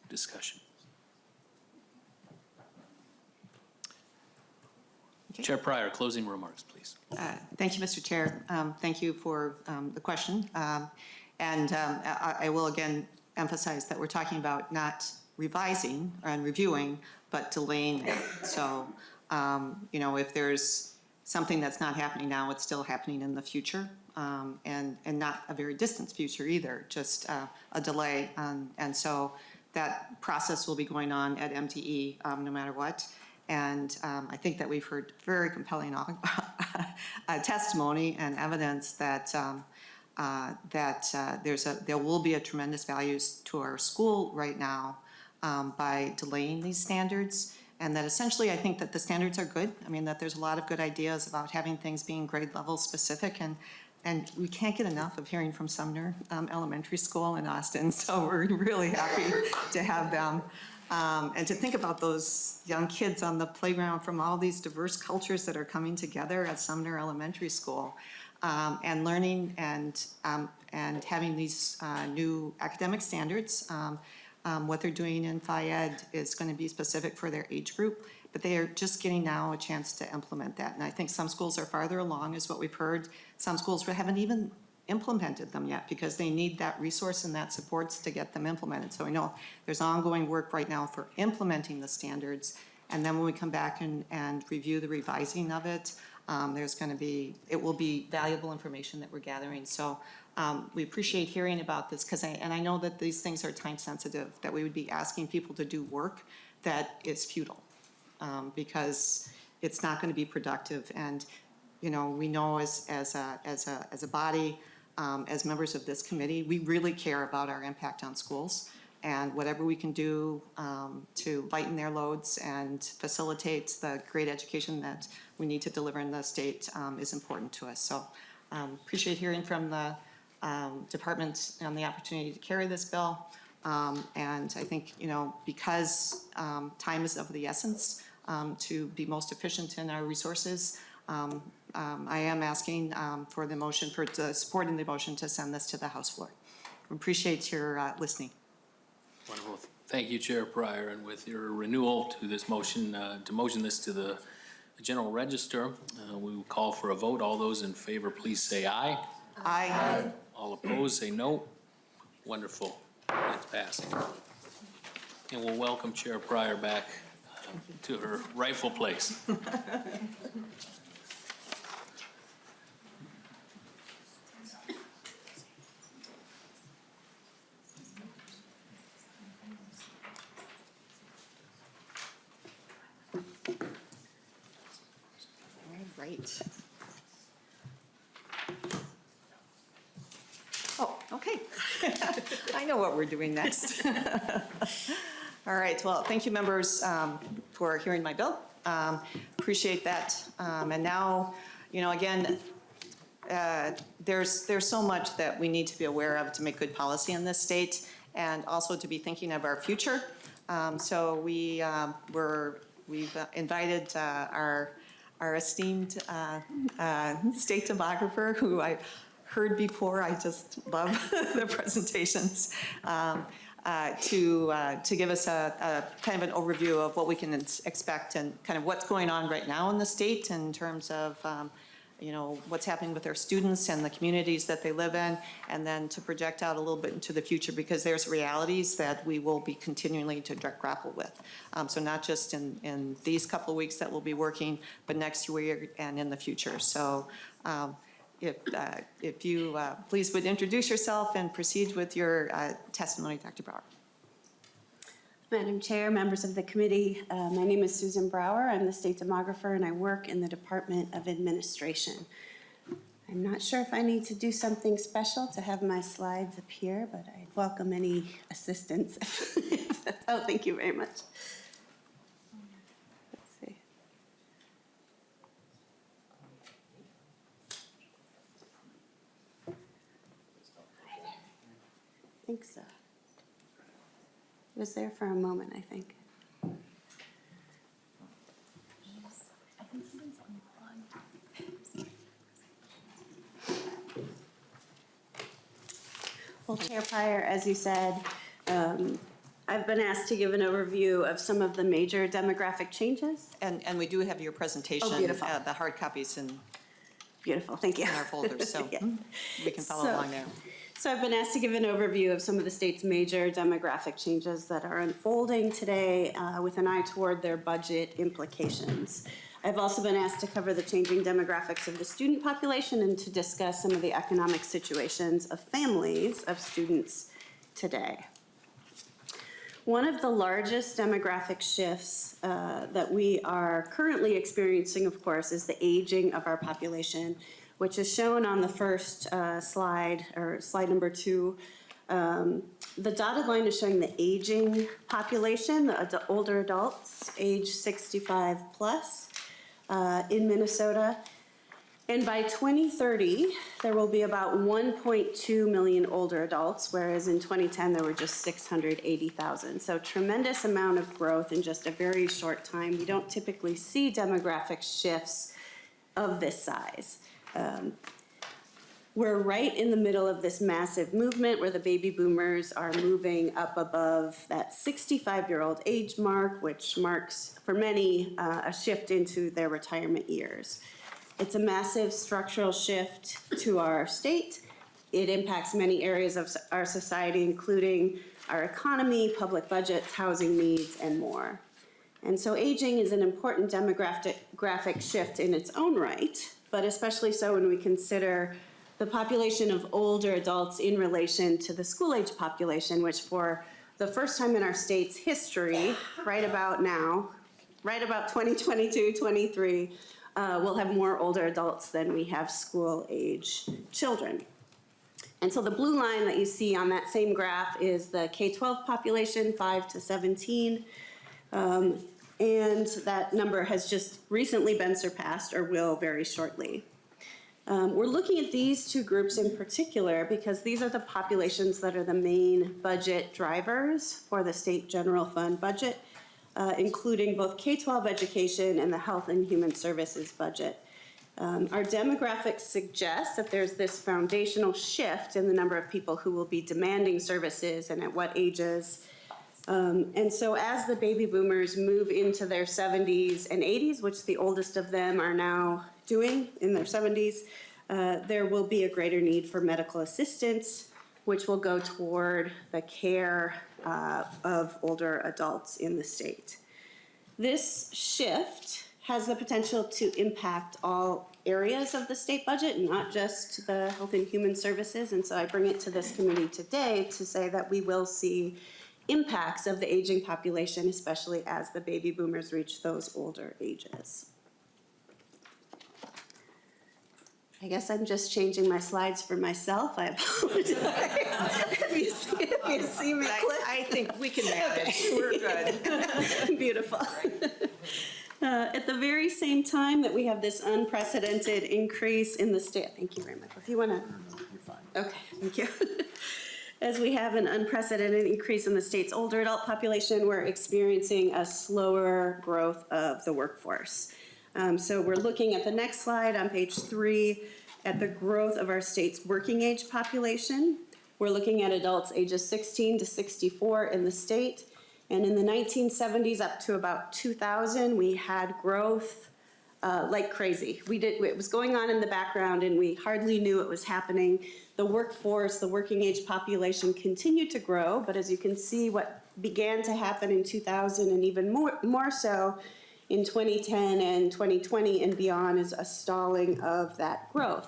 Discussion? Chair Pryor, closing remarks, please. Thank you, Mr. Chair. Thank you for the question. I will again emphasize that we're talking about not revising and reviewing, but delaying it. So, if there's something that's not happening now, it's still happening in the future, and not a very distant future either, just a delay. And so that process will be going on at MTE no matter what. And I think that we've heard very compelling testimony and evidence that there will be a tremendous value to our school right now by delaying these standards, and that essentially I think that the standards are good. I mean, that there's a lot of good ideas about having things being grade level specific, and we can't get enough of hearing from Sumner Elementary School in Austin, so we're really happy to have them. And to think about those young kids on the playground from all these diverse cultures that are coming together at Sumner Elementary School, and learning and having these new academic standards. What they're doing in Phi-Ed is going to be specific for their age group, but they are just getting now a chance to implement that. And I think some schools are farther along, is what we've heard. Some schools haven't even implemented them yet because they need that resource and that supports to get them implemented. So I know there's ongoing work right now for implementing the standards. And then when we come back and review the revising of it, it will be valuable information that we're gathering. So we appreciate hearing about this and I know that these things are time sensitive, that we would be asking people to do work that is futile because it's not going to be productive. And we know as a body, as members of this committee, we really care about our impact on schools, and whatever we can do to lighten their loads and facilitate the great education that we need to deliver in the state is important to us. So appreciate hearing from the department on the opportunity to carry this bill. And I think, because time is of the essence to be most efficient in our resources, I am asking for the motion, supporting the motion to send this to the House floor. Appreciate your listening. Wonderful. Thank you, Chair Pryor. And with your renewal to this motion, to motion this to the General Register, we will call for a vote. All those in favor, please say aye. Aye. All opposed, say no. Wonderful. It's passed. And we'll welcome Chair Pryor back to her rightful place. Right. Oh, okay. I know what we're doing next. All right, well, thank you, members, for hearing my bill. Appreciate that. And now, again, there's so much that we need to be aware of to make good policy in this state, and also to be thinking of our future. So we've invited our esteemed state demographer, who I heard before. I just love the presentations. To give us a kind of an overview of what we can expect and kind of what's going on right now in the state in terms of what's happening with our students and the communities that they live in, and then to project out a little bit into the future, because there's realities that we will be continuing to grapple with. So not just in these couple of weeks that we'll be working, but next year and in the future. So if you please would introduce yourself and proceed with your testimony, Dr. Pryor. Madam Chair, members of the committee, my name is Susan Brower. I'm the state demographer and I work in the Department of Administration. I'm not sure if I need to do something special to have my slides appear, but I'd welcome any assistance. Oh, thank you very much. Let's see. I think so. It was there for a moment, I think. Well, Chair Pryor, as you said, I've been asked to give an overview of some of the major demographic changes. And we do have your presentation, Oh, beautiful. the hard copies in Beautiful, thank you. our folders, so Yes. we can follow So- along there. So I've been asked to give an overview of some of the state's major demographic changes that are unfolding today with an eye toward their budget implications. I've also been asked to cover the changing demographics of the student population and to discuss some of the economic situations of families of students today. One of the largest demographic shifts that we are currently experiencing, of course, is the aging of our population, which is shown on the first slide, or slide number 2. The dotted line is showing the aging population, the older adults, age 65 plus in Minnesota. And by 2030, there will be about 1.2 million older adults, whereas in 2010, there were just 680,000. So tremendous amount of growth in just a very short time. We don't typically see demographic shifts of this size. We're right in the middle of this massive movement where the baby boomers are moving up above that 65-year-old age mark, which marks, for many, a shift into their retirement years. It's a massive structural shift to our state. It impacts many areas of our society, including our economy, public budgets, housing needs, and more. And so aging is an important demographic shift in its own right, but especially so when we consider the population of older adults in relation to the school-age population, which for the first time in our state's history, right about now, right about 2022-23, we'll have more older adults than we have school-age children. And so the blue line that you see on that same graph is the K-12 population, 5 to 17. And that number has just recently been surpassed, or will very shortly. We're looking at these two groups in particular because these are the populations that are the main budget drivers for the state general fund budget, including both K-12 education and the Health and Human Services budget. Our demographics suggest that there's this foundational shift in the number of people who will be demanding services and at what ages. And so as the baby boomers move into their 70s and 80s, which the oldest of them are now doing in their 70s, there will be a greater need for medical assistance, which will go toward the care of older adults in the state. This shift has the potential to impact all areas of the state budget, not just the Health and Human Services. And so I bring it to this committee today to say that we will see impacts of the aging population, especially as the baby boomers reach those older ages. I guess I'm just changing my slides for myself. I apologize. if you see me click. I think we can manage. We're good. Beautiful. At the very same time that we have this unprecedented increase in the state, thank you very much. If you want to. You're fine. Okay, thank you. As we have an unprecedented increase in the state's older adult population, we're experiencing a slower growth of the workforce. So we're looking at the next slide on page 3 at the growth of our state's working age population. We're looking at adults ages 16 to 64 in the state. And in the 1970s up to about 2000, we had growth like crazy. It was going on in the background and we hardly knew it was happening. The workforce, the working age population continued to grow, but as you can see, what began to happen in 2000 and even more so in 2010 and 2020 and beyond is a stalling of that growth.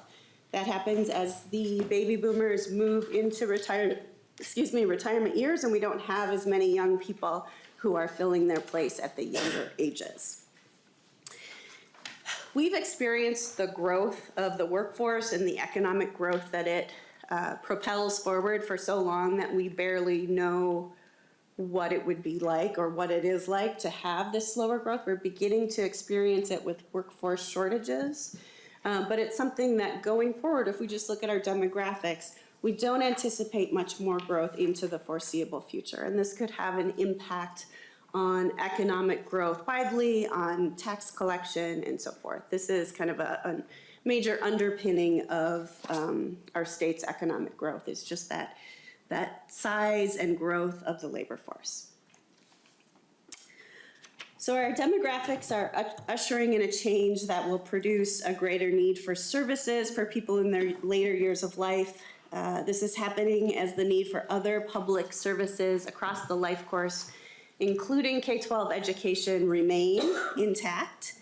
That happens as the baby boomers move into retirement years, and we don't have as many young people who are filling their place at the younger ages. We've experienced the growth of the workforce and the economic growth that it propels forward for so long that we barely know what it would be like or what it is like to have this slower growth. We're beginning to experience it with workforce shortages, but it's something that going forward, if we just look at our demographics, we don't anticipate much more growth into the foreseeable future. And this could have an impact on economic growth widely, on tax collection, and so forth. This is kind of a major underpinning of our state's economic growth, is just that size and growth of the labor force. So our demographics are ushering in a change that will produce a greater need for services for people in their later years of life. This is happening as the need for other public services across the life course, including K-12 education, remain intact.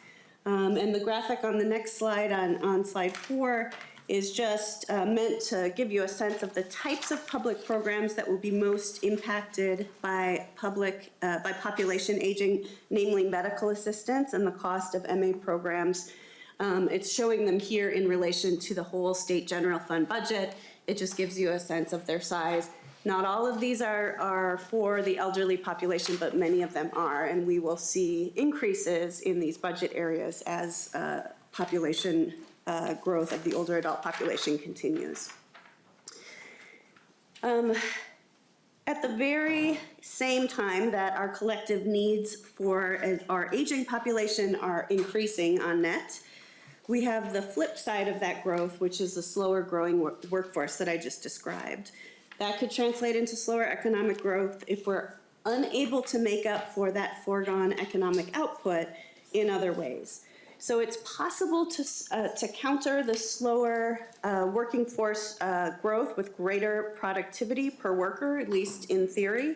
And the graphic on the next slide, on slide 4, is just meant to give you a sense of the types of public programs that will be most impacted by population aging, namely medical assistance and the cost of MA programs. It's showing them here in relation to the whole state general fund budget. It just gives you a sense of their size. Not all of these are for the elderly population, but many of them are, and we will see increases in these budget areas as population growth of the older adult population continues. At the very same time that our collective needs for our aging population are increasing on net, we have the flip side of that growth, which is the slower growing workforce that I just described. That could translate into slower economic growth if we're unable to make up for that foregone economic output in other ways. So it's possible to counter the slower working force growth with greater productivity per worker, at least in theory.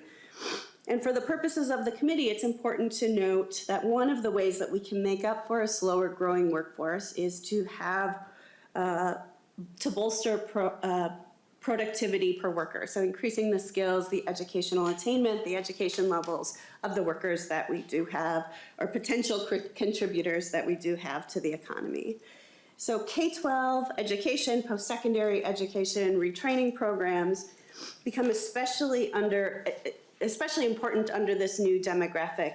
And for the purposes of the committee, it's important to note that one of the ways that we can make up for a slower growing workforce is to have, to bolster productivity per worker. So increasing the skills, the educational attainment, the education levels of the workers that we do have, or potential contributors that we do have to the economy. So K-12 education, post-secondary education, retraining programs become especially important under this new demographic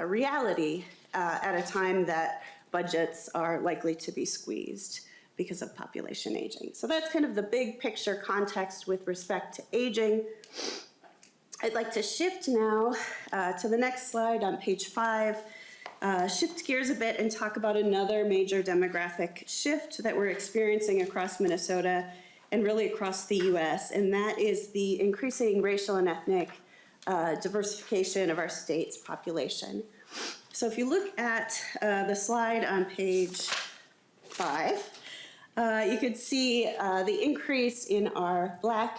reality at a time that budgets are likely to be squeezed because of population aging. So that's kind of the big picture context with respect to aging. I'd like to shift now to the next slide on page 5, shift gears a bit and talk about another major demographic shift that we're experiencing across Minnesota and really across the US, and that is the increasing racial and ethnic diversification of our state's population. So if you look at the slide on page 5, you could see the increase in our Black,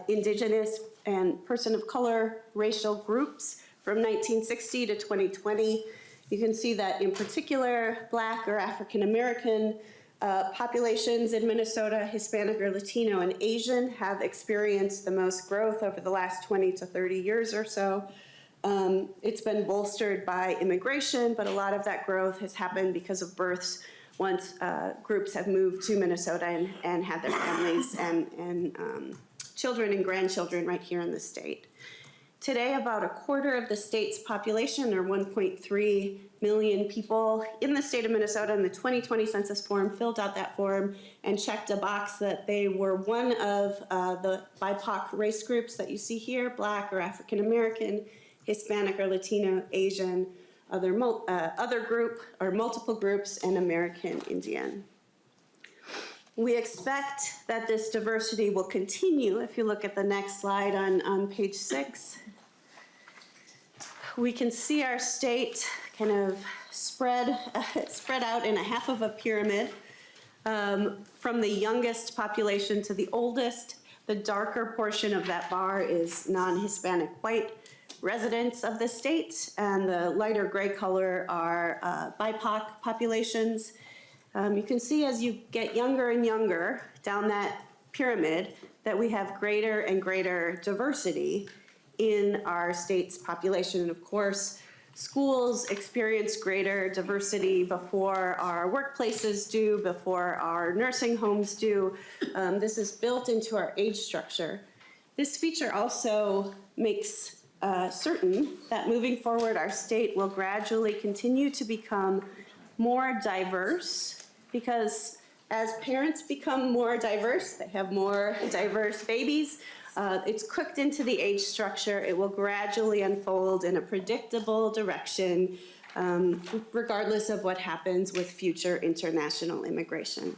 Indigenous, and person of color racial groups from 1960 to 2020. You can see that in particular, Black or African American populations in Minnesota, Hispanic or Latino and Asian, have experienced the most growth over the last 20 to 30 years or so. It's been bolstered by immigration, but a lot of that growth has happened because of births once groups have moved to Minnesota and had their families and children and grandchildren right here in the state. Today, about a quarter of the state's population, or 1.3 million people in the state of Minnesota in the 2020 census form, filled out that form and checked a box that they were one of the BIPOC race groups that you see here, Black or African American, Hispanic or Latino, Asian, other group or multiple groups, and American Indian. We expect that this diversity will continue. If you look at the next slide on page 6, we can see our state kind of spread out in a half of a pyramid from the youngest population to the oldest. The darker portion of that bar is non-Hispanic white residents of the state, and the lighter gray color are BIPOC populations. You can see as you get younger and younger down that pyramid that we have greater and greater diversity in our state's population. And of course, schools experience greater diversity before our workplaces do, before our nursing homes do. This is built into our age structure. This feature also makes certain that moving forward, our state will gradually continue to become more diverse, because as parents become more diverse, they have more diverse babies, it's cooked into the age structure. It will gradually unfold in a predictable direction, regardless of what happens with future international immigration.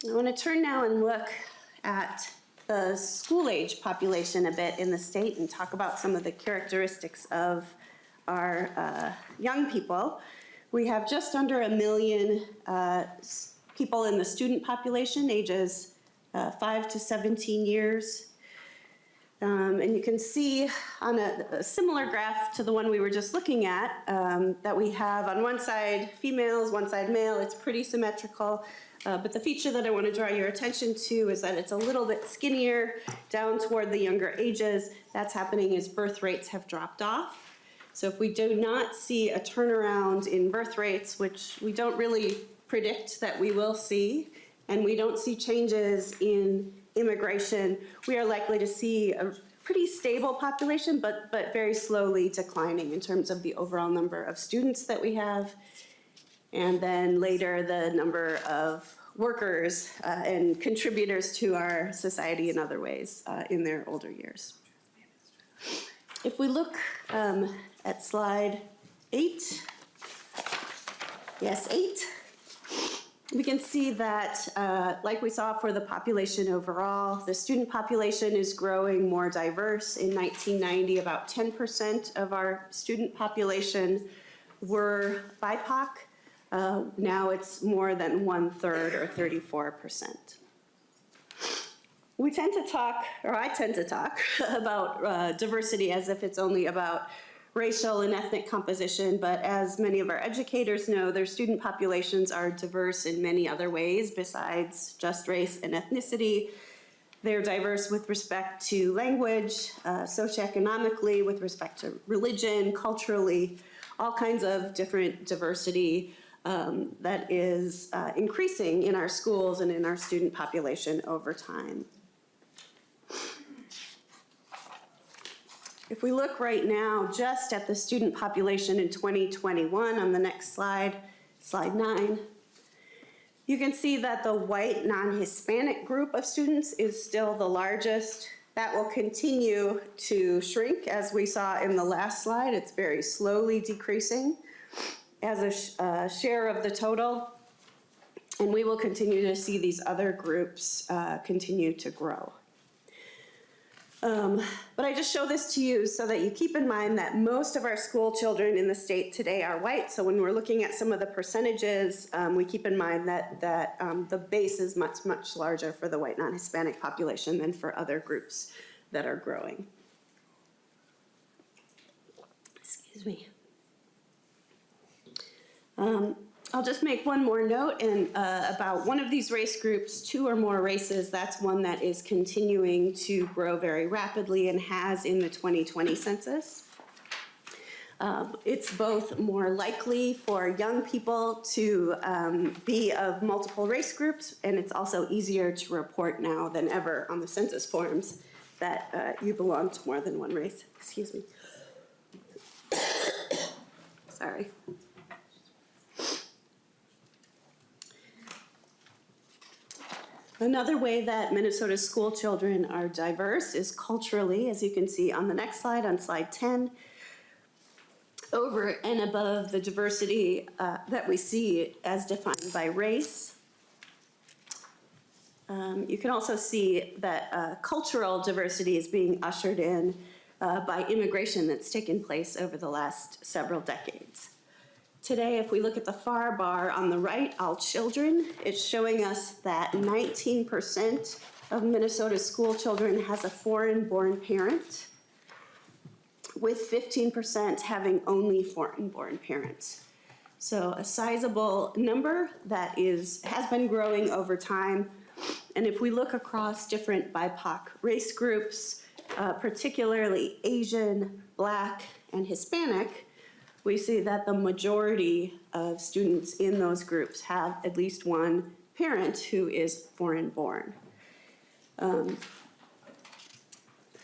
I want to turn now and look at the school-age population a bit in the state and talk about some of the characteristics of our young people. We have just under 1 million people in the student population, ages 5 to 17 years. And you can see on a similar graph to the one we were just looking at, that we have on one side females, one side male. It's pretty symmetrical. But the feature that I want to draw your attention to is that it's a little bit skinnier down toward the younger ages. That's happening as birth rates have dropped off. So if we do not see a turnaround in birth rates, which we don't really predict that we will see, and we don't see changes in immigration, we are likely to see a pretty stable population, but very slowly declining in terms of the overall number of students that we have, and then later the number of workers and contributors to our society in other ways in their older years. If we look at slide 8, yes, 8, we can see that, like we saw for the population overall, the student population is growing more diverse. In 1990, about 10% of our student population were BIPOC. Now it's more than 1/3, or 34%. We tend to talk, or I tend to talk, about diversity as if it's only about racial and ethnic composition, but as many of our educators know, their student populations are diverse in many other ways besides just race and ethnicity. They're diverse with respect to language, socioeconomically, with respect to religion, culturally, all kinds of different diversity that is increasing in our schools and in our student population over time. If we look right now just at the student population in 2021 on the next slide, slide 9, you can see that the white non-Hispanic group of students is still the largest. That will continue to shrink as we saw in the last slide. It's very slowly decreasing as a share of the total. And we will continue to see these other groups continue to grow. But I just show this to you so that you keep in mind that most of our school children in the state today are white. So when we're looking at some of the percentages, we keep in mind that the base is much, much larger for the white non-Hispanic population than for other groups that are growing. Excuse me. I'll just make one more note about one of these race groups, 2 or more races. That's one that is continuing to grow very rapidly and has in the 2020 census. It's both more likely for young people to be of multiple race groups, and it's also easier to report now than ever on the census forms that you belong to more than one race. Excuse me. Sorry. Another way that Minnesota's school children are diverse is culturally, as you can see on the next slide, on slide 10. Over and above the diversity that we see as defined by race, you can also see that cultural diversity is being ushered in by immigration that's taken place over the last several decades. Today, if we look at the far bar on the right, all children, it's showing us that 19% of Minnesota's school children has a foreign-born parent, with 15% having only foreign-born parents. So a sizable number that has been growing over time. And if we look across different BIPOC race groups, particularly Asian, Black, and Hispanic, we see that the majority of students in those groups have at least one parent who is foreign-born.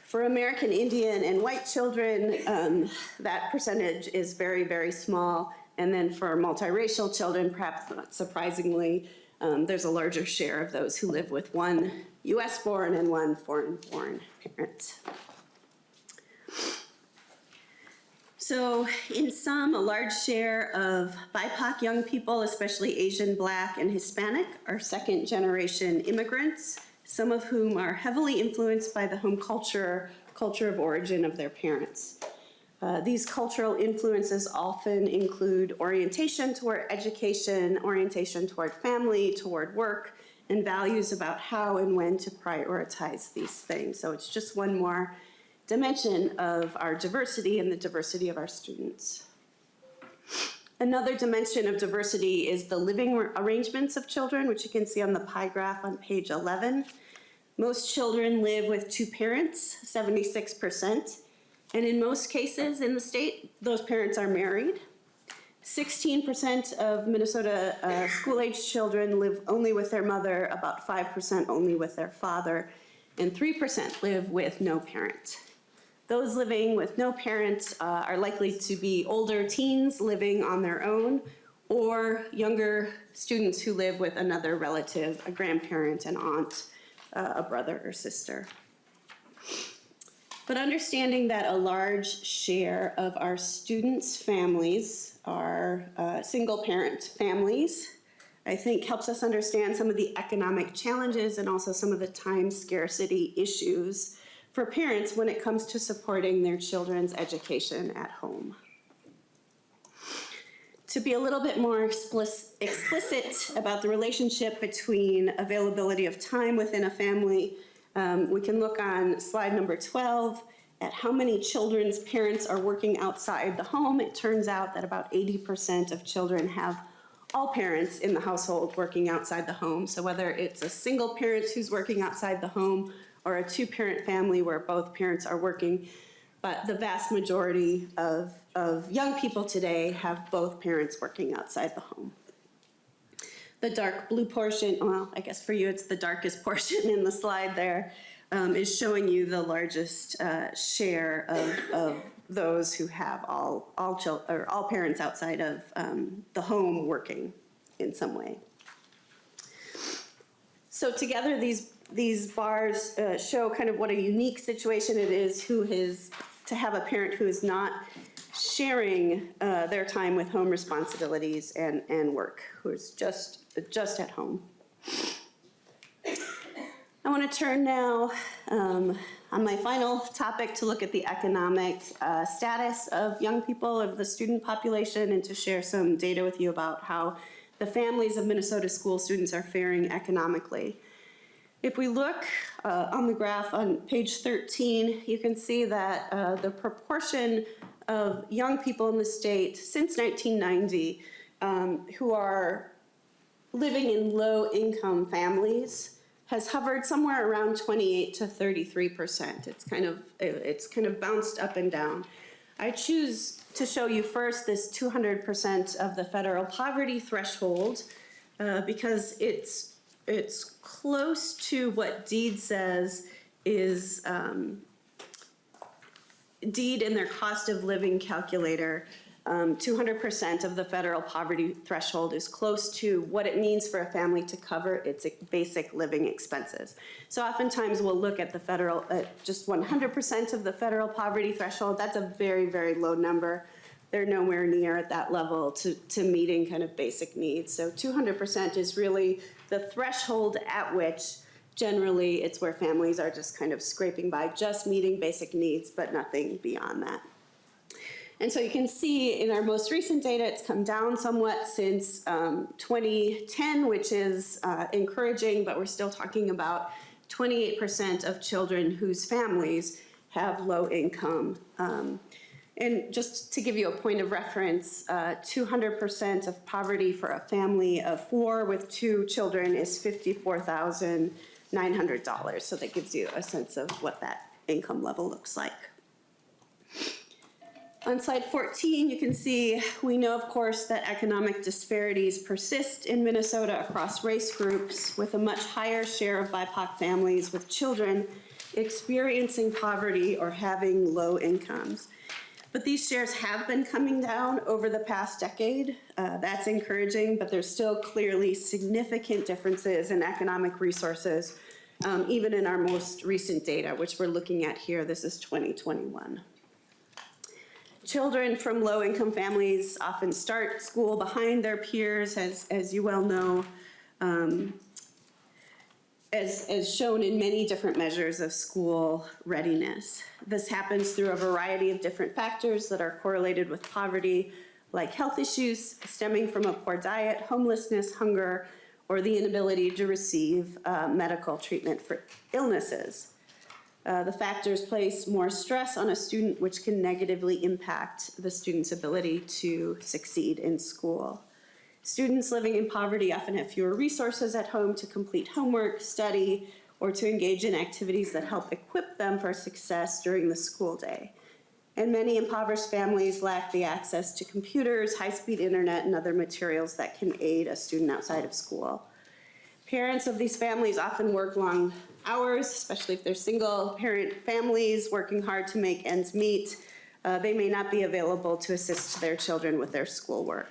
For American Indian and white children, that percentage is very, very small. And then for multiracial children, perhaps not surprisingly, there's a larger share of those who live with one US-born and one foreign-born parent. So in sum, a large share of BIPOC young people, especially Asian, Black, and Hispanic, are second-generation immigrants, some of whom are heavily influenced by the home culture of origin of their parents. These cultural influences often include orientation toward education, orientation toward family, toward work, and values about how and when to prioritize these things. So it's just one more dimension of our diversity and the diversity of our students. Another dimension of diversity is the living arrangements of children, which you can see on the pie graph on page 11. Most children live with two parents, 76%, and in most cases in the state, those parents are married. 16% of Minnesota school-age children live only with their mother, about 5% only with their father, and 3% live with no parent. Those living with no parents are likely to be older teens living on their own, or younger students who live with another relative, a grandparent, an aunt, a brother or sister. But understanding that a large share of our students' families are single-parent families, I think helps us understand some of the economic challenges and also some of the time scarcity issues for parents when it comes to supporting their children's education at home. To be a little bit more explicit about the relationship between availability of time within a family, we can look on slide number 12 at how many children's parents are working outside the home. It turns out that about 80% of children have all parents in the household working outside the home. So whether it's a single parent who's working outside the home or a two-parent family where both parents are working, but the vast majority of young people today have both parents working outside the home. The dark blue portion, well, I guess for you it's the darkest portion in the slide there, is showing you the largest share of those who have all parents outside of the home working in some way. So together these bars show kind of what a unique situation it is to have a parent who is not sharing their time with home responsibilities and work, who is just at home. I want to turn now on my final topic to look at the economic status of young people, of the student population, and to share some data with you about how the families of Minnesota school students are faring economically. If we look on the graph on page 13, you can see that the proportion of young people in the state since 1990 who are living in low-income families has hovered somewhere around 28 to 33%. It's kind of bounced up and down. I choose to show you first this 200% of the federal poverty threshold because it's close to what DEED says is DEED in their cost of living calculator. 200% of the federal poverty threshold is close to what it means for a family to cover its basic living expenses. So oftentimes we'll look at the federal, just 100% of the federal poverty threshold. That's a very, very low number. They're nowhere near at that level to meeting kind of basic needs. So 200% is really the threshold at which generally it's where families are just kind of scraping by, just meeting basic needs, but nothing beyond that. And so you can see in our most recent data, it's come down somewhat since 2010, which is encouraging, but we're still talking about 28% of children whose families have low income. And just to give you a point of reference, 200% of poverty for a family of 4 with 2 children is $54,900. So that gives you a sense of what that income level looks like. On slide 14, you can see we know, of course, that economic disparities persist in Minnesota across race groups, with a much higher share of BIPOC families with children experiencing poverty or having low incomes. But these shares have been coming down over the past decade. That's encouraging, but there's still clearly significant differences in economic resources, even in our most recent data, which we're looking at here. This is 2021. Children from low-income families often start school behind their peers, as you well know, as shown in many different measures of school readiness. This happens through a variety of different factors that are correlated with poverty, like health issues stemming from a poor diet, homelessness, hunger, or the inability to receive medical treatment for illnesses. The factors place more stress on a student, which can negatively impact the student's ability to succeed in school. Students living in poverty often have fewer resources at home to complete homework, study, or to engage in activities that help equip them for success during the school day. And many impoverished families lack the access to computers, high-speed internet, and other materials that can aid a student outside of school. Parents of these families often work long hours, especially if they're single-parent families working hard to make ends meet. They may not be available to assist their children with their schoolwork.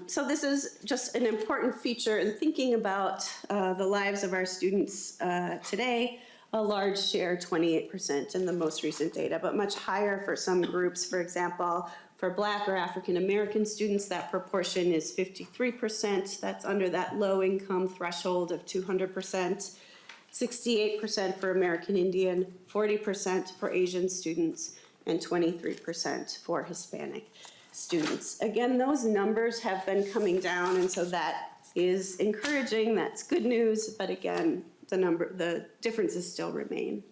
So this is just an important feature in thinking about the lives of our students today. A large share, 28% in the most recent data, but much higher for some groups. For example, for Black or African American students, that proportion is 53%. That's under that low income threshold of 200%. 68% for American Indian, 40% for Asian students, and 23% for Hispanic students. Again, those numbers have been coming down, and so that is encouraging. That's good news, but again, the differences still remain.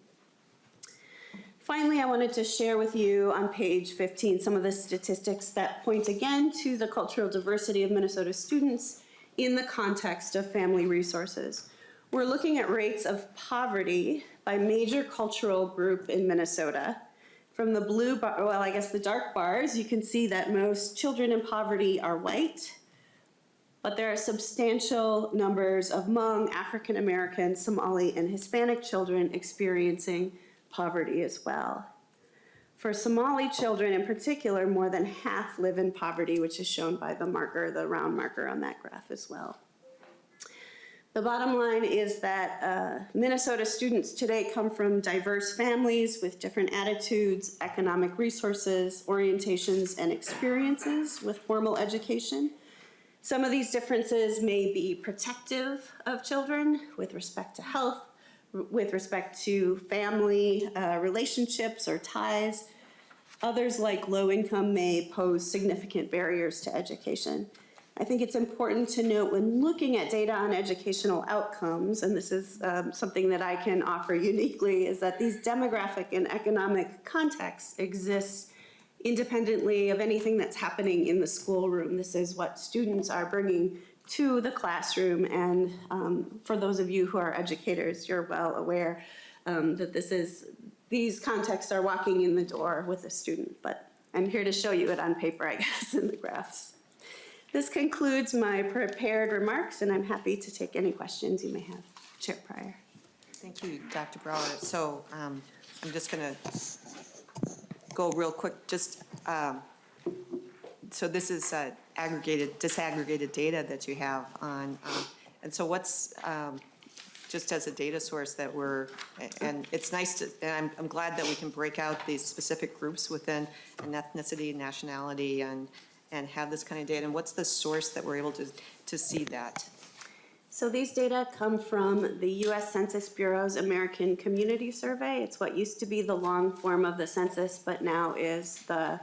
Finally, I wanted to share with you on page 15 some of the statistics that point again to the cultural diversity of Minnesota students in the context of family resources. We're looking at rates of poverty by major cultural group in Minnesota. From the blue bar, well, I guess the dark bars, you can see that most children in poverty are white, but there are substantial numbers of Hmong, African American, Somali, and Hispanic children experiencing poverty as well. For Somali children in particular, more than half live in poverty, which is shown by the marker, the round marker on that graph as well. The bottom line is that Minnesota students today come from diverse families with different attitudes, economic resources, orientations, and experiences with formal education. Some of these differences may be protective of children with respect to health, with respect to family relationships or ties. Others, like low income, may pose significant barriers to education. I think it's important to note when looking at data on educational outcomes, and this is something that I can offer uniquely, is that these demographic and economic contexts exist independently of anything that's happening in the schoolroom. This is what students are bringing to the classroom, and for those of you who are educators, you're well aware that these contexts are walking in the door with a student, but I'm here to show you it on paper, I guess, in the graphs. This concludes my prepared remarks, and I'm happy to take any questions you may have. Chair Pryor. Thank you, Dr. Brower. So I'm just going to go real quick. So this is disaggregated data that you have on, and so what's, just as a data source that and it's nice to, and I'm glad that we can break out these specific groups within an ethnicity, nationality, and have this kind of data. And what's the source that we're able to see that? So these data come from the U.S. Census Bureau's American Community Survey. It's what used to be the long form of the census, but now is the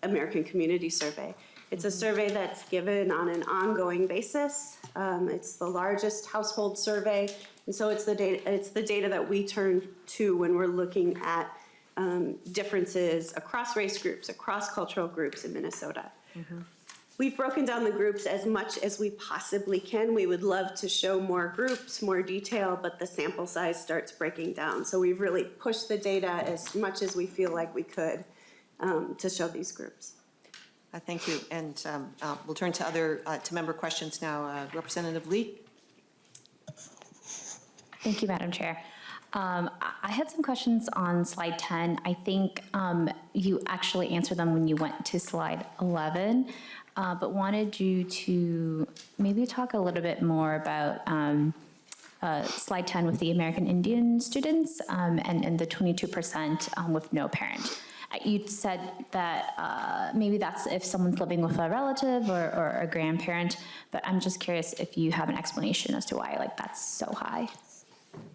American Community Survey. It's a survey that's given on an ongoing basis. It's the largest household survey, and so it's the data that we turn to when we're looking at differences across race groups, across cultural groups in Minnesota. We've broken down the groups as much as we possibly can. We would love to show more groups, more detail, but the sample size starts breaking down. So we've really pushed the data as much as we feel like we could to show these groups. Thank you. And we'll turn to member questions now. Representative Lee. Thank you, Madam Chair. I had some questions on slide 10. I think you actually answered them when you went to slide 11, but wanted you to maybe talk a little bit more about slide 10 with the American Indian students and the 22% with no parent. You said that maybe that's if someone's living with a relative or a grandparent, but I'm just curious if you have an explanation as to why that's so high.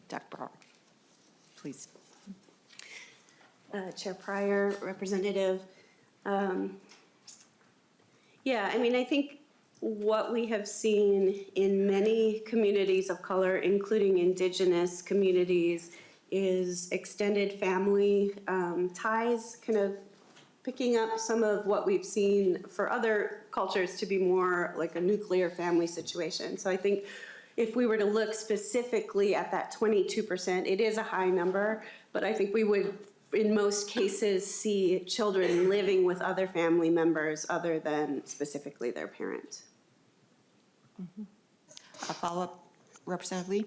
Dr. Brower, please. Chair Pryor, Representative. Yeah, I mean, I think what we have seen in many communities of color, including Indigenous communities, is extended family ties, kind of picking up some of what we've seen for other cultures to be more like a nuclear family situation. So I think if we were to look specifically at that 22%, it is a high number, but I think we would, in most cases, see children living with other family members other than specifically their parent. A follow-up, Representative Lee?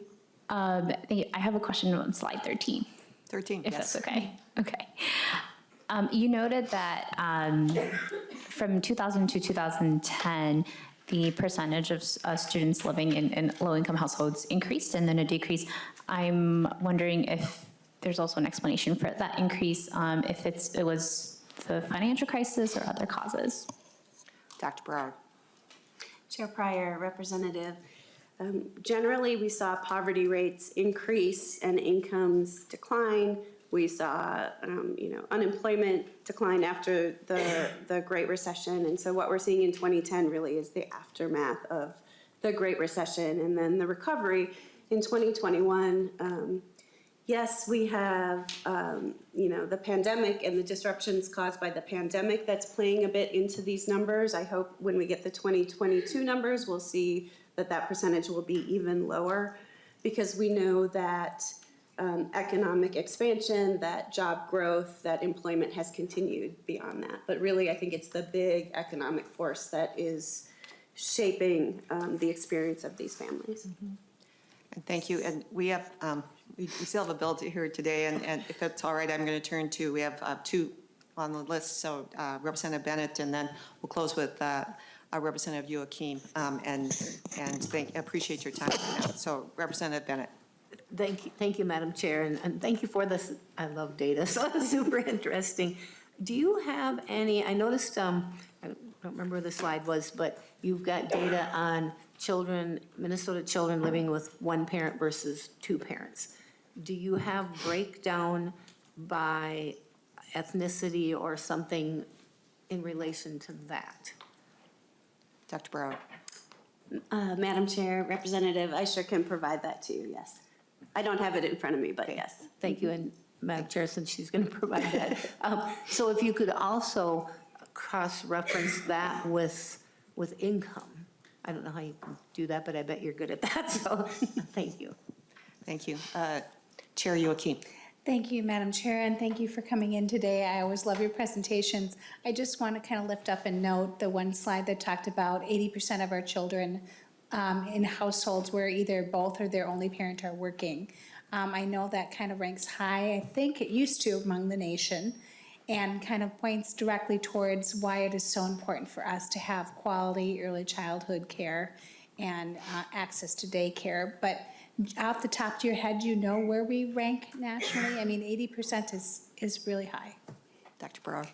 I have a question on slide 13. 13, if yes. that's okay. Okay. You noted that from 2000 to 2010, the percentage of students living in low-income households increased and then a decrease. I'm wondering if there's also an explanation for that increase, if it was the financial crisis or other causes. Dr. Brower. Chair Pryor, Representative. Generally, we saw poverty rates increase and incomes decline. We saw, unemployment decline after the Great Recession. And so what we're seeing in 2010 really is the aftermath of the Great Recession and then the recovery in 2021. Yes, we have, the pandemic and the disruptions caused by the pandemic that's playing a bit into these numbers. I hope when we get the 2022 numbers, we'll see that percentage will be even lower because we know that economic expansion, that job growth, that employment has continued beyond that. But really, I think it's the big economic force that is shaping the experience of these families. Mm-hmm. And thank you. And we have, we still have a bill to hear today, and if it's all right, I'm going to turn to, we have two on the list, so Representative Bennett, and then we'll close with Representative Joachim, and appreciate your time right now. So Representative Bennett. Thank you, Madam Chair, and thank you for this. I love data, so it's super interesting. Do you have any, I noticed, I don't remember where the slide was, but you've got data on children, Minnesota children living with one parent versus two parents. Do you have breakdown by ethnicity or something in relation to that? Dr. Brower. Madam Chair, Representative, I sure can provide that to you, yes. I don't have it in front of me, but yes. Thank you, and Madam Chair, since she's going to provide that. So if you could also cross-reference that with income. I don't know how you can do that, but I bet you're good at that, so thank you. Thank you. Chair Joachim. Thank you, Madam Chair, and thank you for coming in today. I always love your presentations. I just want to kind of lift up and note the one slide that talked about 80% of our children in households where either both or their only parent are working. I know that kind of ranks high, I think it used to, among the nation, and kind of points directly towards why it is so important for us to have quality early childhood care and access to daycare. But off the top of your head, do you know where we rank nationally? I mean, 80% is really high. Dr. Pryor.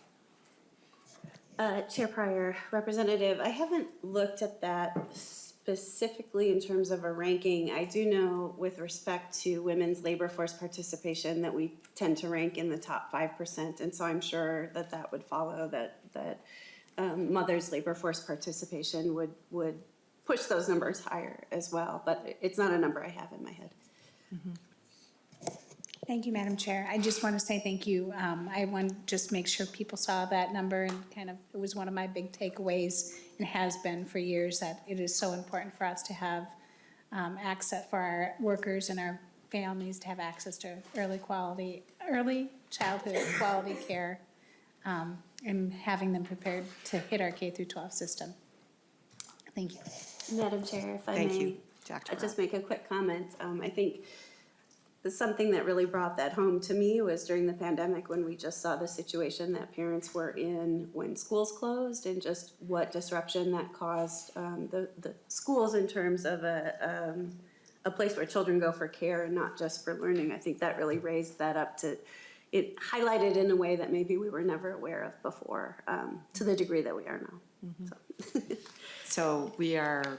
Chair Pryor, Representative, I haven't looked at that specifically in terms of a ranking. I do know with respect to women's labor force participation that we tend to rank in the top 5%, and so I'm sure that that would follow that mothers' labor force participation would push those numbers higher as well, but it's not a number I have in my head. Thank you, Madam Chair. I just want to say thank you. I want to just make sure people saw that number, and kind of, it was one of my big takeaways, and has been for years, that it is so important for us to have access for our workers and our families to have access to early childhood quality care, and having them prepared to hit our K through 12 system. Thank you. Madam Chair, if I Thank may, you, Dr. just make a quick comment. I think something that really brought that home to me was during the pandemic, when we just saw the situation that parents were in when schools closed, and just what disruption that caused the schools in terms of a place where children go for care and not just for learning. I think that really raised that up to, it highlighted in a way that maybe we were never aware of before, to the degree that we are now. So. So we are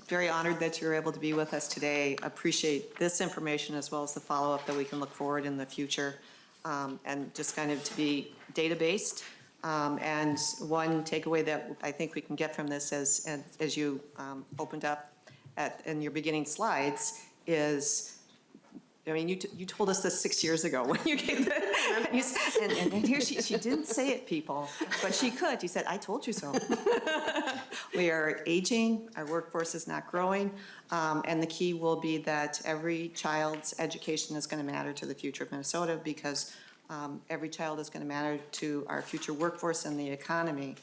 very honored that you're able to be with us today. Appreciate this information as well as the follow-up that we can look forward in the future, and just kind of to be data-based. And one takeaway that I think we can get from this, as you opened up in your beginning slides, is, I mean, you told us this 6 years ago when you gave the, and here she didn't say it, people, but she could. You said, I told you so. We are aging, our workforce is not growing, and the key will be that every child's education is going to matter to the future of Minnesota, because every child is going to matter to our future workforce and the economy.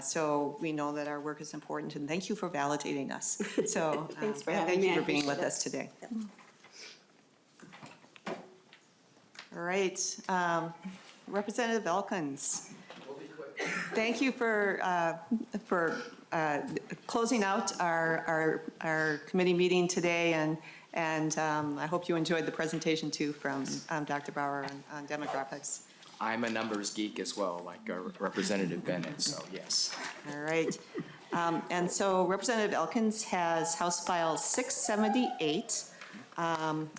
So we know that our work is important, and thank you for validating us. So Thanks for having me. thank you for being I with appreciate us today. it. All right, Representative Elkins. Thank you for closing out our committee meeting today, and I hope you enjoyed the presentation too from Dr. Bauer on demographics. I'm a numbers geek as well, like Representative Bennett, so yes. All right. And so Representative Elkins has House File 678. And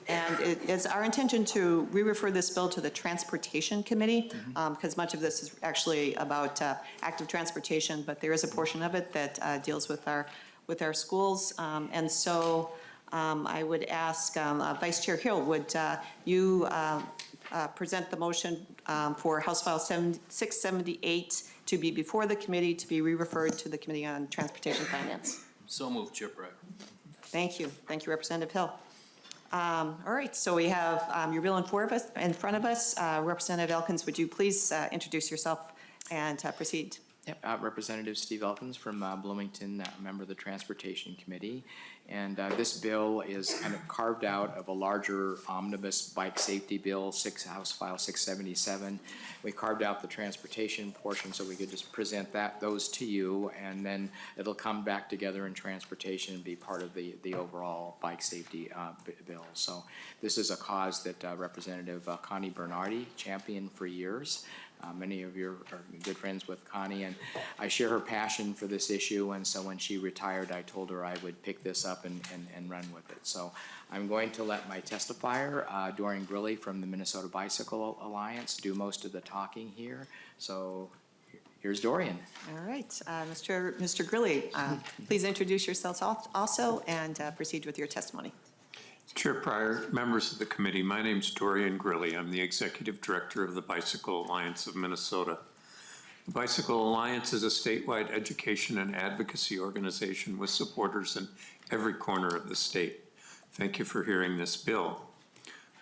it is our intention to re-refer this bill to the Transportation Committee, because much of this is actually about active transportation, but there is a portion of it that deals with our schools. And so I would ask Vice Chair Hill, would you present the motion for House File 678 to be before the committee, to be re-referred to the Committee on Transportation Finance? So moved, Chair Pryor. Thank you. Thank you, Representative Hill. All right, so we have your bill in front of us. Representative Elkins, would you please introduce yourself and proceed? Yep, Representative Steve Elkins from Bloomington, member of the Transportation Committee. And this bill is kind of carved out of a larger omnibus bike safety bill, House File 677. We carved out the transportation portion so we could just present those to you, and then it'll come back together in transportation and be part of the overall bike safety bill. So this is a cause that Representative Connie Bernardi championed for years. Many of you are good friends with Connie, and I share her passion for this issue, and so when she retired, I told her I would pick this up and run with it. So I'm going to let my testifier, Dorian Grilly from the Minnesota Bicycle Alliance, do most of the talking here. So here's Dorian. All right, Mr. Grilly, please introduce yourselves also and proceed with your testimony. Chair Pryor, members of the committee, my name's Dorian Grilly. I'm the Executive Director of the Bicycle Alliance of Minnesota. The Bicycle Alliance is a statewide education and advocacy organization with supporters in every corner of the state. Thank you for hearing this bill.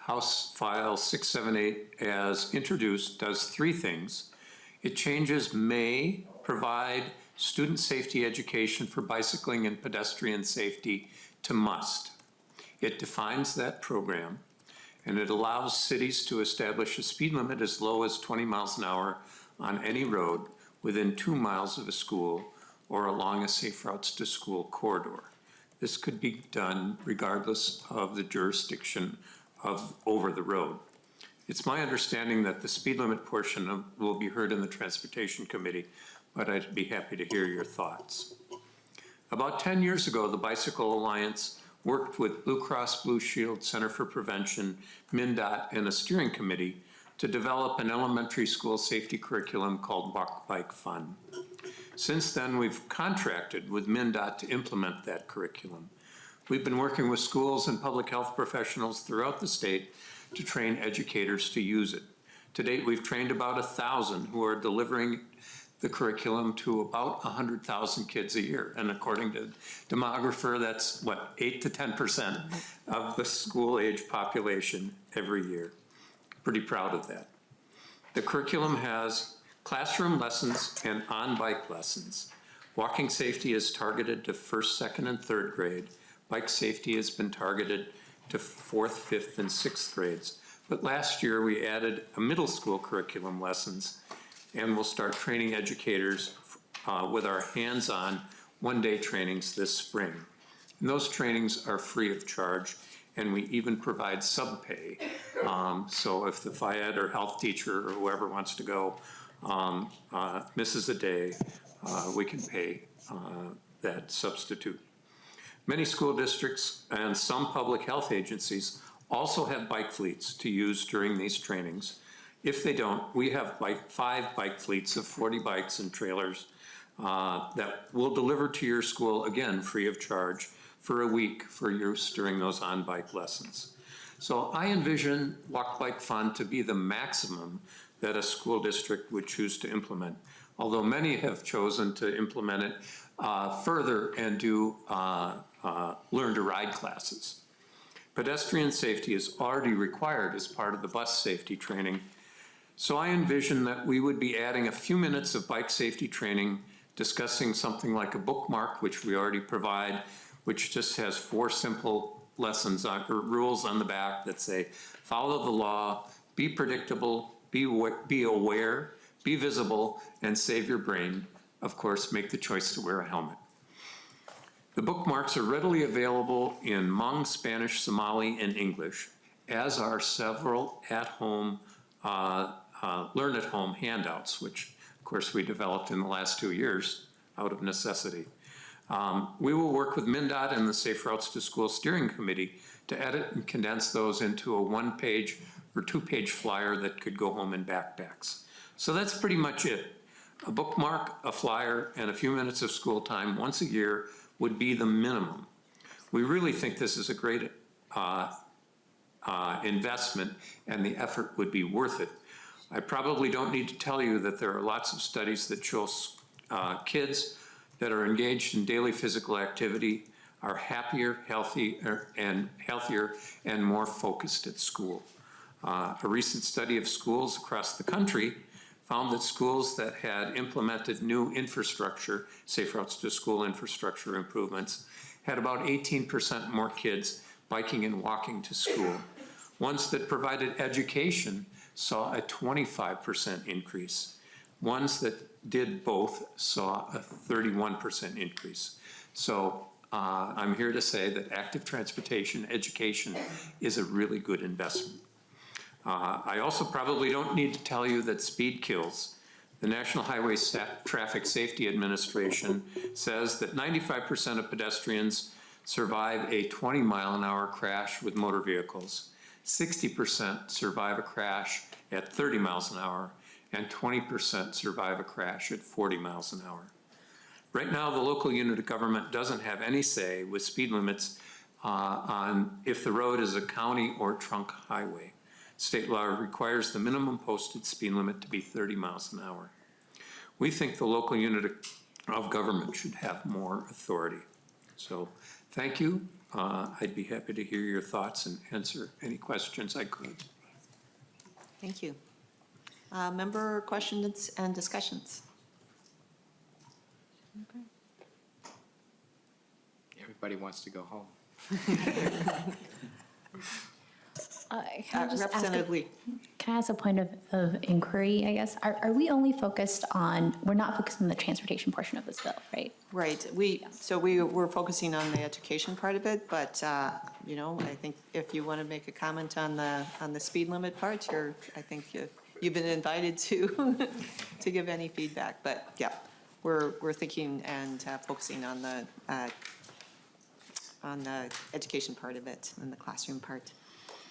House File 678, as introduced, does three things. It changes may provide student safety education for bicycling and pedestrian safety to must. It defines that program, and it allows cities to establish a speed limit as low as 20 miles an hour on any road within 2 miles of a school or along a safe routes to school corridor. This could be done regardless of the jurisdiction of over the road. It's my understanding that the speed limit portion will be heard in the Transportation Committee, but I'd be happy to hear your thoughts. About 10 years ago, the Bicycle Alliance worked with Blue Cross Blue Shield Center for Prevention, MnDOT, and a steering committee to develop an elementary school safety curriculum called Walk Bike Fun. Since then, we've contracted with MnDOT to implement that curriculum. We've been working with schools and public health professionals throughout the state to train educators to use it. To date, we've trained about 1,000 who are delivering the curriculum to about 100,000 kids a year. And according to demographer, that's 8 to 10% of the school-age population every year. Pretty proud of that. The curriculum has classroom lessons and on-bike lessons. Walking safety is targeted to 1st, 2nd, and 3rd grade. Bike safety has been targeted to 4th, 5th, and 6th grades. But last year, we added a middle school curriculum lessons, and we'll start training educators with our hands-on one-day trainings this spring. And those trainings are free of charge, and we even provide sub-pay. So if the phy ed or health teacher or whoever wants to go misses a day, we can pay that substitute. Many school districts and some public health agencies also have bike fleets to use during these trainings. If they don't, we have 5 bike fleets of 40 bikes and trailers that will deliver to your school, again, free of charge, for a week for use during those on-bike lessons. So I envision Walk Bike Fun to be the maximum that a school district would choose to implement, although many have chosen to implement it further and do learn to ride classes. Pedestrian safety is already required as part of the bus safety training. So I envision that we would be adding a few minutes of bike safety training, discussing something like a bookmark, which we already provide, which just has 4 simple lessons or rules on the back that say, follow the law, be predictable, be aware, be visible, and save your brain. Of course, make the choice to wear a helmet. The bookmarks are readily available in Hmong, Spanish, Somali, and English, as are several at-home, learn-at-home handouts, which, of course, we developed in the last 2 years out of necessity. We will work with MnDOT and the Safe Routes to School Steering Committee to edit and condense those into a 1-page or 2-page flyer that could go home in backpacks. So that's pretty much it. A bookmark, a flyer, and a few minutes of school time once a year would be the minimum. We really think this is a great investment, and the effort would be worth it. I probably don't need to tell you that there are lots of studies that show kids that are engaged in daily physical activity are happier, healthier, and more focused at school. A recent study of schools across the country found that schools that had implemented new infrastructure, Safe Routes to School infrastructure improvements, had about 18% more kids biking and walking to school. Ones that provided education saw a 25% increase. Ones that did both saw a 31% increase. So I'm here to say that active transportation education is a really good investment. I also probably don't need to tell you that speed kills. The National Highway Traffic Safety Administration says that 95% of pedestrians survive a 20-mile-an-hour crash with motor vehicles. 60% survive a crash at 30 miles an hour, and 20% survive a crash at 40 miles an hour. Right now, the local unit of government doesn't have any say with speed limits on if the road is a county or trunk highway. State law requires the minimum posted speed limit to be 30 miles an hour. We think the local unit of government should have more authority. So Thank you. I'd be happy to hear your thoughts and answer any questions I could. Thank you. Member questions and discussions? Everybody wants to go home. Can I just ask Representative Lee. Can I ask a point of inquiry, I guess? Are we only focused on, we're not focused on the transportation portion of this bill, right? Right, we're focusing on the education part of it, but, you know, I think if you want to make a comment on the speed limit part, I think you've been invited to, to give any feedback, but yeah, we're thinking and focusing on the education part of it, and the classroom part.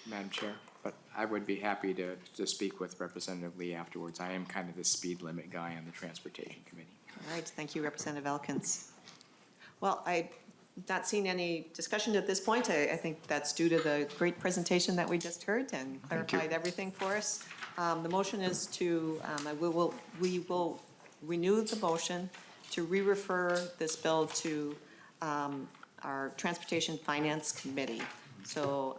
Madam Chair, but I would be happy to speak with Representative Lee afterwards. I am kind of the speed limit guy on the Transportation Committee. All right, thank you, Representative Elkins. Well, I've not seen any discussion at this point. I think that's due to the great presentation that we just heard and clarified everything for us. The motion is to, we will renew the motion to re-refer this bill to our Transportation Finance Committee. So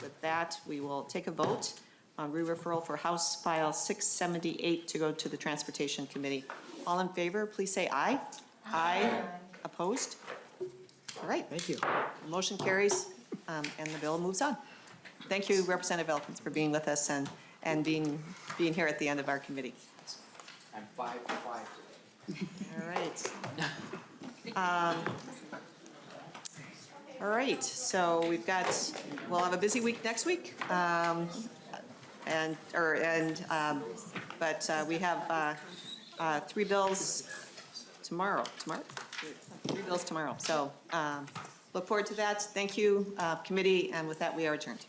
with that, we will take a vote on re-referral for House File 678 to go to the Transportation Committee. All in favor, please say aye. Aye. Opposed? All right. Thank you. The motion carries, and the bill moves on. Thank you, Representative Elkins, for being with us and being here at the end of our committee. I'm 5 for 5 today. All right. All right, so we'll have a busy week next week. But we have 3 bills tomorrow. 3 bills tomorrow. So look forward to that. Thank you, committee, and with that, we are adjourned.